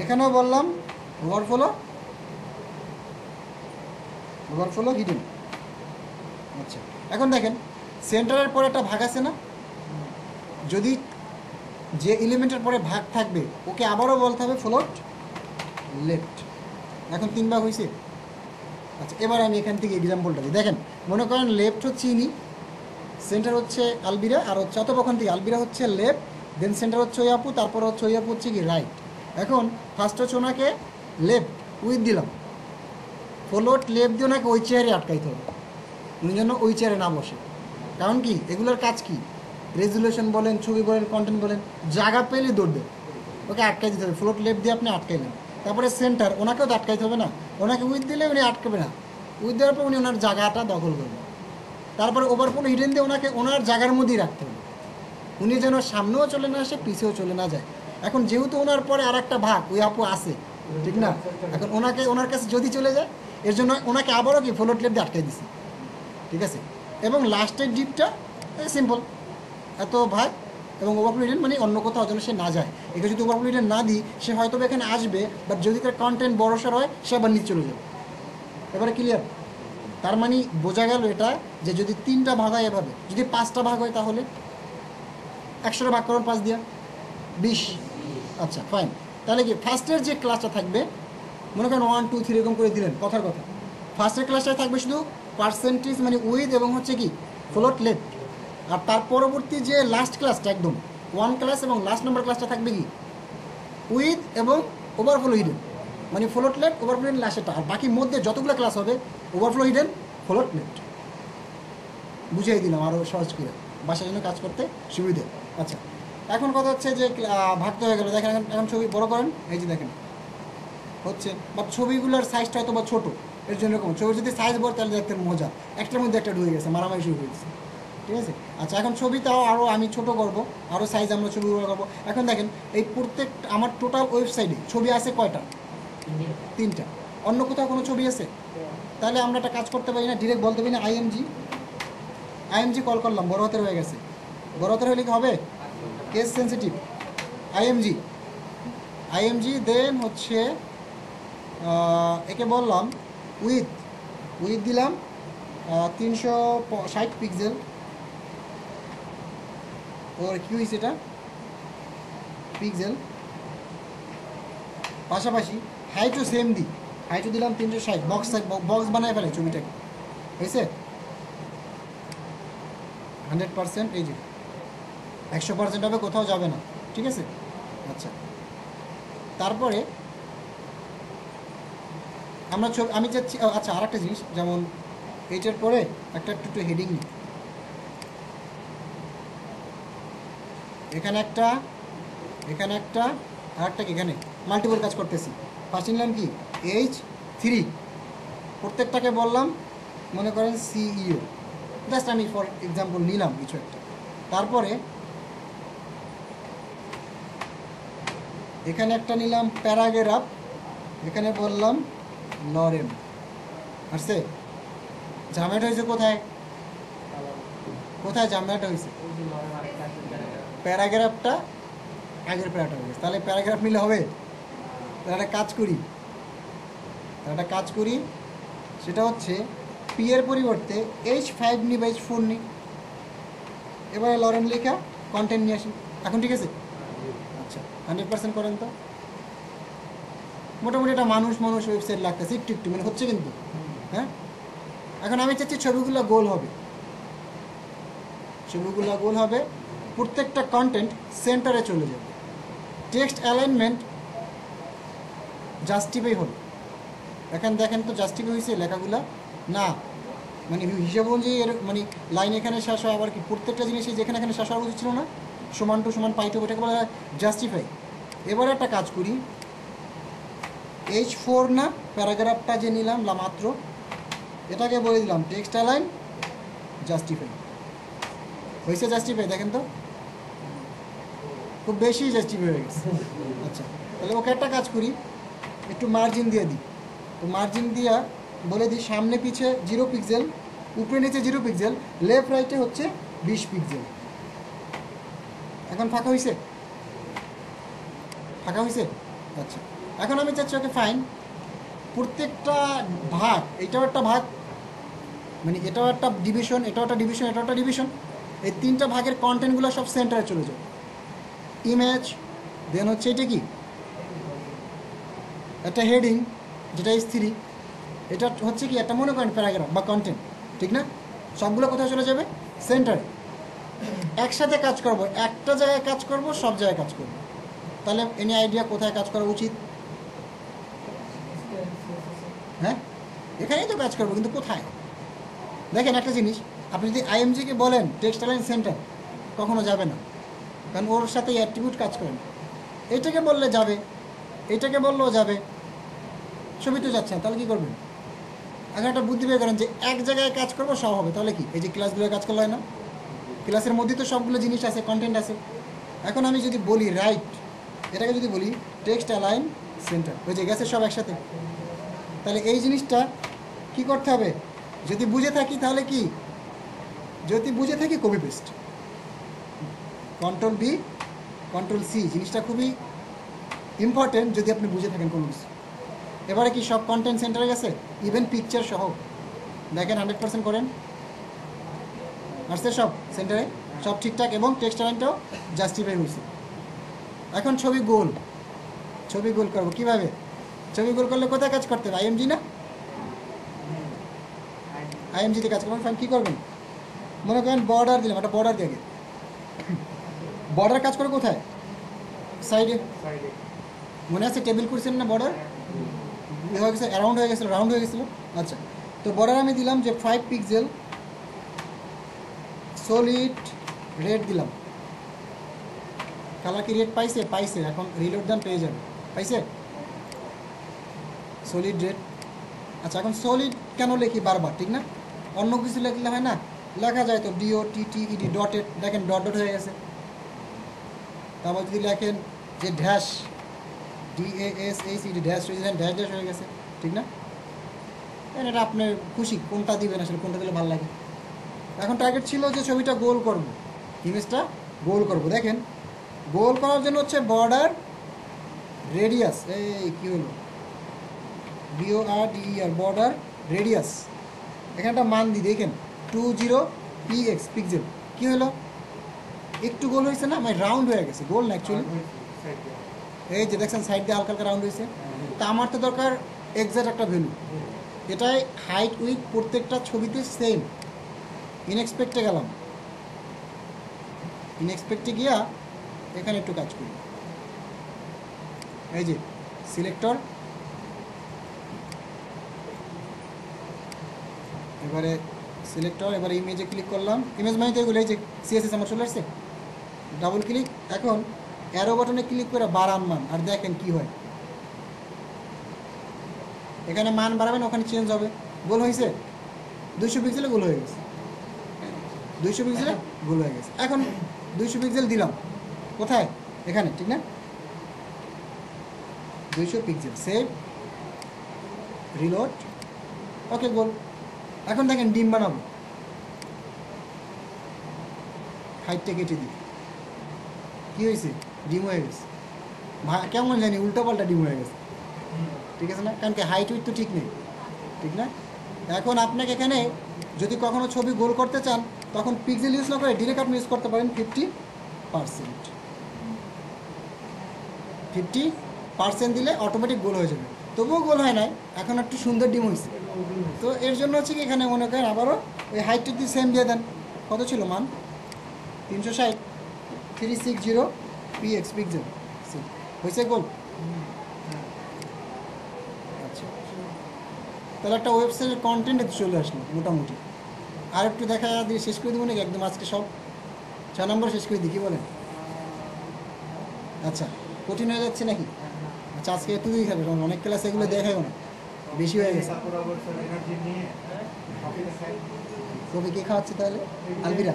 এখানেও বললাম ওভারফ্লো হিডেন। আচ্ছা, এখন দেখেন সেন্টারের পরে একটা ভাগ আছে না, যদি যে এলিমেন্টের পরে ভাগ থাকবে ওকে আবারও বলতে হবে ফ্লোট লেফট। এখন 3 ভাগ হয়েছে। আচ্ছা, এবার আমি এখান থেকে এক্সাম্পলটা দিই। দেখেন, মনে করেন লেফট হচ্ছে ইনি, সেন্টার হচ্ছে আলবিরা, আর হচ্ছে অতপক্ষণ থেকে আলবিরা হচ্ছে লেফট, দেন সেন্টার হচ্ছে ওই আপু, তারপর হচ্ছে ওই আপু হচ্ছে কি রাইট। এখন ফার্স্ট হচ্ছে ওনাকে লেফট উইথ দিলাম, ফ্লোট লেফট দিয়ে ওনাকে ওই চেয়ারে আটকাইতে হবে, উনি যেন ওই চেয়ারে না বসে। কারণ কি এগুলোর কাজ কি, রেজুলেশন বলেন, ছবি বলেন, কন্টেন্ট বলেন, জায়গা পেলে দৌড় দেবে, ওকে আটকাই দিতে হবে। ফ্লোট লেফট দিয়ে আপনি আটকাইলেন, তারপরে সেন্টার ওনাকেও তো আটকাইতে হবে না, ওনাকে উইথ দিলে উনি আটকাবে না, উইথ দেওয়ার পর উনি ওনার জায়গাটা দখল করবেন। তারপরে ওভারফ্লো হিডেন দিয়ে ওনাকে ওনার জায়গার মধ্যেই রাখতে হবে, উনি যেন সামনেও চলে না আসে, পিছেও চলে না যায়। এখন যেহেতু ওনার পরে আর একটা ভাগ ওই আপু আছে, ঠিক না? এখন ওনার কাছে যদি চলে যায়, এর জন্য ওনাকে আবারও কি ফ্লোট লেফট দিয়ে আটকাই দিছি, ঠিক আছে? এবং লাস্টের ডিপটা সিম্পল, এত ভাগ এবং ওভারফ্লো হিডেন মানে অন্য কোথাও যেন সে না যায়। একে যদি ওভারফ্লো হিডেন না দিই, সে হয়তো এখানে আসবে, বাট যদি তার কন্টেন্ট বড়সড় হয় সে আবার নিচে চলে যাবে। এবারে ক্লিয়ার? তার মানে বোঝা গেল এটা যে যদি 3টা ভাগ হয় এভাবে, যদি 5টা ভাগ হয় তাহলে 100টা ভাগ করুন 5 দিয়া, 20। আচ্ছা ফাইন, তাহলে কি ফার্স্টের যে ক্লাসটা থাকবে, মনে করেন 1 2 3 এরকম করে দিলেন, কথার কথা। ফার্স্টের ক্লাসটা থাকবে শুধু পার্সেন্টেজ মানে উইথ এবং হচ্ছে কি ফ্লোট লেফট। আর তার পরবর্তী যে লাস্ট ক্লাসটা একদম 1 ক্লাস এবং লাস্ট নাম্বার ক্লাসটা থাকবে কি উইথ এবং ওভারফ্লো হিডেন, মানে ফ্লোট লেফট ওভারফ্লো হিডেন লাস্টেরটা। আর বাকি মধ্যে যতগুলো ক্লাস হবে ওভারফ্লো হিডেন ফ্লোট লেফট। বুঝিয়ে দিলাম আরও সহজ করে, বাসার জন্য কাজ করতে সুবিধে। আচ্ছা, এখন কথা হচ্ছে যে ভাগ তো হয়ে গেলো। দেখেন এখন ছবি বড় করেন, এই যে দেখেন হচ্ছে, বাট ছবিগুলোর সাইজটা হয়তো বা ছোটো, এর জন্য এরকম। ছবি যদি সাইজ বড় তাহলে দেখতে মজা, একটার মধ্যে একটা ঢুকে গেছে, মারামারি শুরু হয়ে গেছে, ঠিক আছে। আচ্ছা, এখন ছবিটাও আরও আমি ছোট করব, আরও সাইজ আমরা ছবিগুলো করবো। এখন দেখেন এই প্রত্যেক আমার টোটাল ওয়েবসাইটে ছবি আছে কয়টা? 3টা। অন্য কোথাও কোনো ছবি আছে? তাহলে আমরা একটা কাজ করতে পারি না, ডিরেক্ট বলতে পারি না আইএমজি কল করলাম, বড় হাতের হয়ে গেছে। বড় হাতের হলে কি হবে? কেস সেন্সিটিভ আইএমজি দেন হচ্ছে একে বললাম উইথ দিলাম 360 পিক্সেল। ওর কি হয়েছে এটা পিক্সেল। পাশাপাশি হাইটও সেম দিই, হাইটও দিলাম 360। বক্স বানায় ফেলে ছবিটাকে, হয়েছে 100%। এই যে 100% হবে, কোথাও যাবে না, ঠিক আছে। আচ্ছা, তারপরে আমরা আমি চাচ্ছি, আচ্ছা আর একটা জিনিস, যেমন এইটার পরে একটু হেডিং নিই, এখানে একটা আর একটা, এখানে মাল্টিপল কাজ করতেছি। ফার্স্ট নিলাম কি H3, প্রত্যেকটাকে বললাম মনে করেন CEO, জাস্ট আমি ফর এক্সাম্পল নিলাম কিছু একটা। তারপরে এখানে একটা নিলাম প্যারাগ্রাফ, এখানে বললাম লরেম। আসছে? ঝামেলাটা হয়েছে কোথায় ঝামেলাটা হয়েছে? প্যারাগ্রাফটা আগের প্যারাটা হয়ে গেছে। তাহলে প্যারাগ্রাফ নিলে হবে? তাহলে একটা কাজ করি, সেটা হচ্ছে পি এর পরিবর্তে H5 নি বা H4 নি। এবারে লরেম লেখা কন্টেন্ট নিয়ে আসি। এখন ঠিক আছে? আচ্ছা, 100% করেন তো। মোটামুটি একটা মানুষ ওয়েবসাইট লাগতেছে একটু মানে হচ্ছে কিন্তু। হ্যাঁ, এখন আমি চাচ্ছি ছবিগুলো গোল হবে, প্রত্যেকটা কন্টেন্ট সেন্টারে চলে যাবে, টেক্সট অ্যালাইনমেন্ট জাস্টিফাই হলো। এখন দেখেন তো জাস্টিফাই হয়েছে লেখাগুলো না, মানে হিসাব অনুযায়ী এর মানে লাইন এখানে শেষ হয়, আবার কি প্রত্যেকটা জিনিসই যেখানে এখানে শেষ হওয়া উচিত ছিল না, সমান টু সমান পাই টু, ওটাকে বলা হয় জাস্টিফাই। এবারে একটা কাজ করি, H4 না প্যারাগ্রাফটা যে নিলাম মাত্র, এটাকে বলে দিলাম টেক্সট অ্যালাইন জাস্টিফাই। হয়েছে জাস্টিফাই? দেখেন তো খুব বেশি জাস্টিফাই হয়ে গেছে। আচ্ছা, তাহলে ওকে একটা কাজ করি, একটু মার্জিন দিয়ে দিই। তো মার্জিন দিয়া বলে দিই সামনে পিছে 0 পিক্সেল, উপরে নিচে 0 পিক্সেল, লেফট রাইটে হচ্ছে 20 পিক্সেল। এখন ফাঁকা হয়েছে? আচ্ছা, এখন আমি চাচ্ছি ওকে ফাইন, প্রত্যেকটা ভাগ, এটাও একটা ভাগ, মানে এটাও একটা ডিভিশন, এটাও একটা ডিভিশন, এই 3টা ভাগের কন্টেন্টগুলো সব সেন্টারে চলে যাবে। ইমেজ, দেন হচ্ছে এটা কি একটা হেডিং যেটা H3, এটা হচ্ছে কি একটা মনে করেন প্যারাগ্রাফ বা কন্টেন্ট, ঠিক না? সবগুলো কোথায় চলে যাবে? সেন্টারে। একসাথে কাজ করব, একটা জায়গায় কাজ করব, সব জায়গায় কাজ করব। তাহলে এনি আইডিয়া কোথায় কাজ করা উচিত? হ্যাঁ, এখানেই তো কাজ করবো, কিন্তু কোথায়? দেখেন একটা জিনিস, আপনি যদি আইএমজিকে বলেন টেক্সট অ্যালাইন সেন্টার, কখনো যাবে না, কারণ ওর সাথে অ্যাট্রিবিউট কাজ করে না। এইটাকে বললে যাবে, এইটাকে বললেও যাবে, ছবি তো যাচ্ছে না, তাহলে কী করবেন? এখন একটা বুদ্ধি বের করেন যে এক জায়গায় কাজ করবো, সব হবে। তাহলে কি এই যে ক্লাসগুলো কাজ করলে হয় না? ক্লাসের মধ্যে তো সবগুলো জিনিস আছে, কন্টেন্ট আছে। এখন আমি যদি বলি রাইট, এটাকে যদি বলি টেক্সট অ্যালাইন সেন্টার, ওই যে গেছে সব একসাথে। তাহলে এই জিনিসটা কি করতে হবে? যদি বুঝে থাকি তাহলে কি, copy paste, control B control C, জিনিসটা খুবই ইম্পর্টেন্ট যদি আপনি বুঝে থাকেন কোনো কিছু। এবারে কি সব কন্টেন্ট সেন্টারে গেছে, ইভেন পিকচার সহ। দেখেন 100% করেন, আসছে সব সেন্টারে, সব ঠিকঠাক, এবং টেক্সট অ্যালাইনটাও জাস্টিফাই হয়েছে। এখন ছবি গোল করবো কিভাবে? ছবি গোল করলে কোথায় কাজ করতে হবে? আইএমজি না, আইএমজিতে কাজ করবেন। ফাইন, কী করবেন? মনে করেন বর্ডার দিলাম, একটা বর্ডার দিয়ে বর্ডার কাজ করে কোথায়? সাইডে। সাইডে। মনে আছে টেবিল করছেন না বর্ডার হয়ে গেছে, অ্যারাউন্ড হয়ে গেছিলো, রাউন্ড হয়ে গেছিলো। আচ্ছা, তো বর্ডার আমি দিলাম যে 5 পিক্সেল সলিড রেড দিলাম। কালার কি রেড পাইছে? পাইছে। এখন রিলোড দেন, পেয়ে যাবে। পাইছে সলিড রেড। আচ্ছা, এখন সলিড কেন লিখি বারবার, ঠিক না? অন্য কিছু লিখলে হয় না, লেখা যায় তো DOTTED ডটেড, দেখেন ডট ডট হয়ে গেছে। তারপর যদি লেখেন যে dash DASHED dash dash dash হয়ে গেছে, ঠিক না? এটা আপনার খুশি কোনটা দিবেন, আসলে কোনটা দিলে ভালো লাগে। এখন টার্গেট ছিল যে ছবিটা গোল করব, ইমেজটা গোল করব। দেখেন গোল করার জন্য হচ্ছে বর্ডার রেডিয়াস, এই কী হলো, BORDER বর্ডার রেডিয়াস। এখানে একটা মান দিই, দেখেন 20px পিক্সেল। কী হলো, একটু গোল হয়েছে না, মানে রাউন্ড হয়ে গেছে, গোল না অ্যাকচুয়ালি। এই যে দেখছেন সাইড দিয়ে হালকা হালকা রাউন্ড হয়েছে। তা আমার তো দরকার এক্সাক্ট একটা ভ্যালু। এটাই হাইট উইথ প্রত্যেকটা ছবিতে সেম। ইনএক্সপেক্টে গেলাম, ইনএক্সপেক্টে গিয়া এখানে একটু কাজ করি। এই যে সিলেক্টর, এবারে সিলেক্টর, এবারে ইমেজে ক্লিক করলাম। ইমেজ মানে তো এগুলো, এই যে CSS আমার চলে আসছে। ডাবল ক্লিক, এখন অ্যারো বাটনে ক্লিক করে বাড়ান মান, আর দেখেন কি হয়। এখানে মান বাড়াবেন, ওখানে চেঞ্জ হবে। গোল হয়েছে, 200 পিক্সেলে গোল হয়ে গেছে, 200 পিক্সেলে গোল হয়ে গেছে। এখন 200 পিক্সেল দিলাম কোথায়? এখানে, ঠিক না? 200 পিক্সেল, সেভ, রিলোড, ওকে, গোল। এখন দেখেন ডিম বানাবো, হাইটটা কেটে দিই, কী হয়েছে? ডিম হয়ে গেছে। কেমন জানি উল্টো পাল্টা ডিম হয়ে গেছে, ঠিক আছে না? কারণ কি হাইট উইথ তো ঠিক নেই, ঠিক না? এখন আপনাকে এখানে যদি কখনো ছবি গোল করতে চান, তখন পিক্সেল ইউজ না করে ডিরেক্ট আপনি ইউজ করতে পারেন 50%। 50% দিলে অটোমেটিক গোল হয়ে যাবে। তবুও গোল হয় নাই, এখন একটু সুন্দর ডিম হয়েছে। তো এর জন্য হচ্ছে কি, এখানে মনে করেন আবারও ওই হাইটটা দিয়ে সেম দিয়ে দেন। কত ছিল মান? 360, 360px পিক্সেল হয়েছে গোল। আচ্ছা, তাহলে একটা ওয়েবসাইটের কন্টেন্টে চলে আসলো মোটামুটি। আর একটু দেখা দিয়ে শেষ করে দেবো নাকি একদম আজকে সব 6 নম্বর শেষ করে দিই, কী বলেন? আচ্ছা, কঠিন হয়ে যাচ্ছে নাকি? আচ্ছা, আজকে এতদিনই খাবে, কারণ অনেক ক্লাস এগুলো দেখাও না, বেশি হয়ে গেছে। কবি কে খাওয়াচ্ছে তাহলে? আলবিরা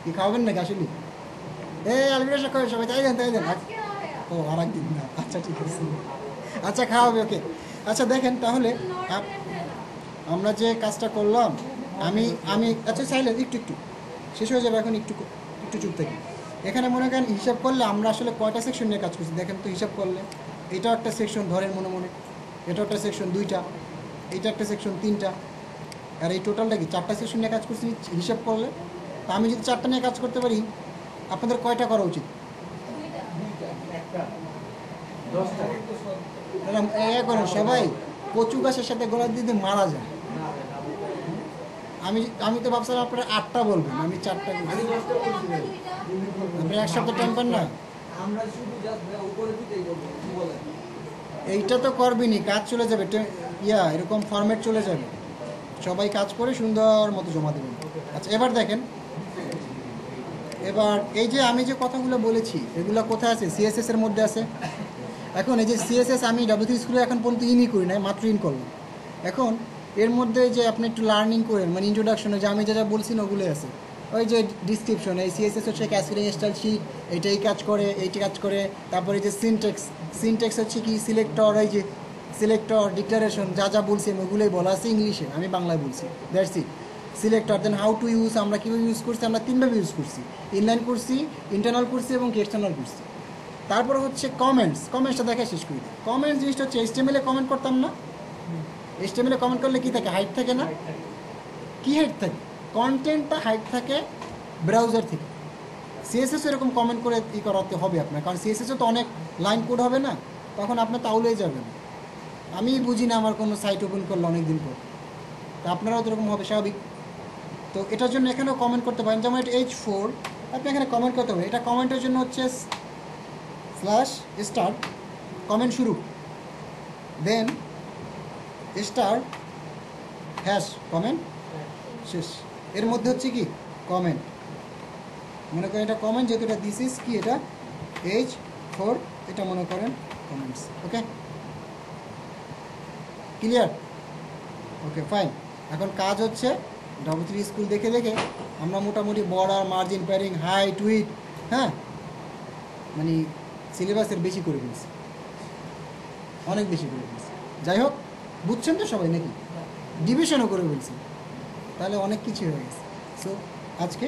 কি খাওয়াবেন নাকি আসলে? আলবিরা সবাই তাই দেন, তাই দেন। ও আর একদিন না, আচ্ছা ঠিক আছে, আচ্ছা খাওয়াবে, ওকে। আচ্ছা দেখেন তাহলে আমরা যে কাজটা করলাম, আমি আচ্ছা সাইলেন্স, একটু শেষ হয়ে যাবে এখন, একটু চুপ থাকি। এখানে মনে করেন হিসাব করলে আমরা আসলে কয়টা সেকশন নিয়ে কাজ করছি দেখেন তো। হিসাব করলে এটাও একটা সেকশন, ধরেন মনে এটাও একটা সেকশন 2টা, এইটা একটা সেকশন 3টা, আর এই টোটালটা কি 4টা সেকশন নিয়ে কাজ করছি হিসাব করলে। তা আমি যদি 4টা নিয়ে কাজ করতে পারি, আপনাদের কয়টা করা উচিত? করেন সবাই কচু গাছের সাথে গোলাপ দিতে মারা যায়। আমি তো ভাবছিলাম আপনারা 8টা বলবেন, আমি 4টা বলছি। আপনি এক সপ্তাহ টাইম পান না? এইটা তো করবেনই, কাজ চলে যাবে, এরকম ফরম্যাট চলে যাবে, সবাই কাজ করে সুন্দর মতো জমা দেবেন। আচ্ছা এবার দেখেন, এবার এই যে আমি যে কথাগুলো বলেছি এগুলো কোথায় আছে? CSS এর মধ্যে আছে। এখন এই যে CSS আমি W3 স্কুলে এখন পর্যন্ত ইনই করি না, মাত্র ইন করলাম। এখন এর মধ্যে যে আপনি একটু লার্নিং করেন, মানে ইন্ট্রোডাকশনে যে আমি যা বলছি না ওগুলোই আছে। ওই যে ডিসক্রিপশন, এই CSS হচ্ছে ক্যাসকেডিং স্টাইল শিট, এইটাই কাজ করে, এইটি কাজ করে। তারপরে যে সিনটেক্স হচ্ছে কি সিলেক্টর, এই যে সিলেক্টর ডিক্লারেশন যা বলছি আমি ওগুলোই বলা আছে ইংলিশে, আমি বাংলায় বলছি, that's it. Selector, then how to use, আমরা কীভাবে ইউজ করছি, আমরা 3ভাবে ইউজ করছি, ইনলাইন করছি, ইন্টারনাল করছি এবং এক্সটার্নাল করছি। তারপরে হচ্ছে কমেন্টসটা দেখা শেষ করি। কমেন্টস জিনিসটা হচ্ছে HTML এ কমেন্ট করতাম না, HTML এ কমেন্ট করলে কী থাকে? হাইট থাকে না? কী হাইট থাকে? কন্টেন্টটা হাইট থাকে ব্রাউজার থেকে। সিএসএস এরকম কমেন্ট করে করাতে হবে আপনার, কারণ সিএসএসও তো অনেক লাইন কোড হবে না, তখন আপনার তাহলেই যাবেন। আমি বুঝি না আমার কোনো সাইট ওপেন করলে অনেক দিন পর, তা আপনারাও তো এরকম হবে স্বাভাবিক। তো এটার জন্য এখানেও কমেন্ট করতে পারেন, যেমন এটা H4 আপনি এখানে কমেন্ট করতে পারেন। এটা কমেন্টের জন্য হচ্ছে স্ল্যাশ স্টার কমেন্ট শুরু, দেন স্টার হ্যাশ কমেন্ট শেষ। এর মধ্যে হচ্ছে কি কমেন্ট, মনে করেন এটা কমেন্ট, যেহেতু এটা দিস ইজ কি, এটা H4, এটা মনে করেন কমেন্টস। ওকে, ক্লিয়ার? Okay fine. এখন কাজ হচ্ছে W3 স্কুল দেখে দেখে আমরা মোটামুটি border, margin, pairing, height, with, হ্যাঁ মানে সিলেবাসের বেশি করে ফেলছি, অনেক বেশি করে ফেলছি। যাই হোক, বুঝছেন তো সবাই নাকি? ডিভিশনও করে ফেলছি, তাহলে অনেক কিছু হয়ে গেছে। সো আজকে